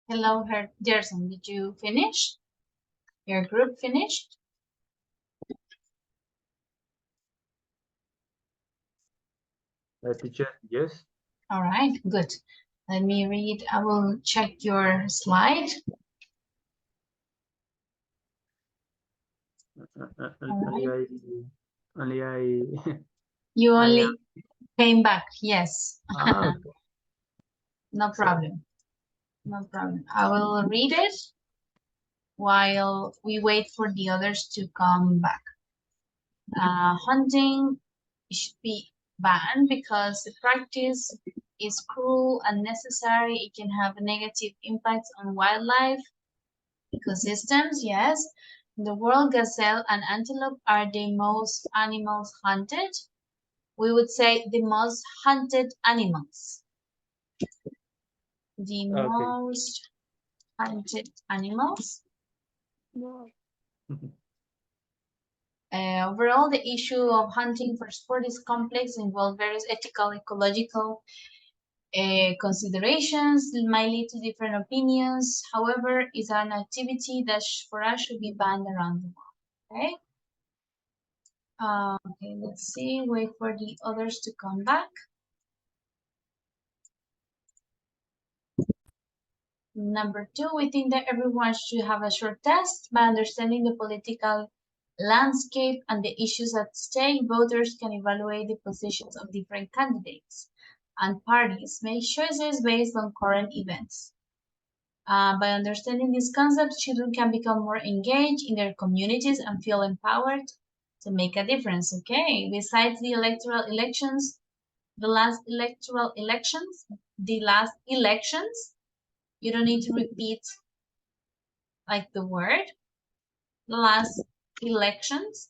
[SPEAKER 1] Hello, Gerson. Did you finish? Your group finished?
[SPEAKER 7] Teacher, yes.
[SPEAKER 1] All right, good. Let me read. I will check your slide.
[SPEAKER 7] Only I
[SPEAKER 1] You
[SPEAKER 7] I
[SPEAKER 1] only came back. Yes.
[SPEAKER 7] okay.
[SPEAKER 1] No problem. No problem. I will read it while we wait for the others to come back. Hunting should be banned because the practice is cruel, unnecessary. It can have negative impacts on wildlife ecosystems. Yes, in the world, gazelle and antelope are the most animals hunted. We would say the most hunted animals. The
[SPEAKER 7] Okay.
[SPEAKER 1] most hunted animals. Overall, the issue of hunting for sport is complex, involves various ethical, ecological considerations, might lead to different opinions. However, it's an activity that for us should be banned around the world. Okay. Okay, let's see. Wait for the others to come back. Number 2, we think that everyone should have a short test. By understanding the political landscape and the issues at stake, voters can evaluate the positions of different candidates and parties, make choices based on current events. By understanding these concepts, children can become more engaged in their communities and feel empowered to make a difference. Okay, besides the electoral elections, the last elections, you don't need to repeat like the word. The last elections,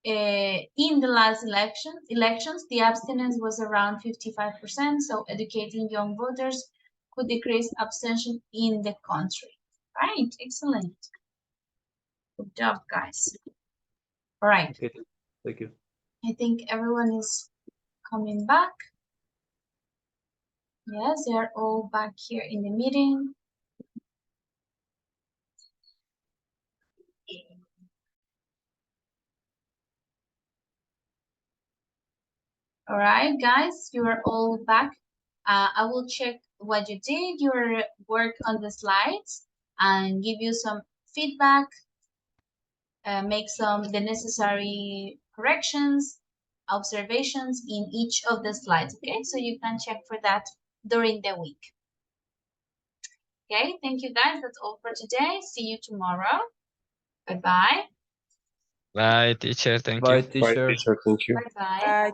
[SPEAKER 1] in the last elections, the abstinence was around 55%. So educating young voters could decrease abstention in the country. Right, excellent. Good job, guys. All right.
[SPEAKER 7] Okay, thank you.
[SPEAKER 1] I think everyone is coming back. Yes, they are all back here in the meeting. All right, guys, you are all back. I will check what you did, your work on the slides, and give you some feedback, make the necessary corrections, observations in each of the slides, okay? So you can check for that during the week. Okay, thank you guys. That's all for today. See you tomorrow. Bye-bye.
[SPEAKER 2] Bye, teacher. Thank you.
[SPEAKER 5] Bye, teacher. Thank you.
[SPEAKER 1] Bye-bye.
[SPEAKER 6] Bye.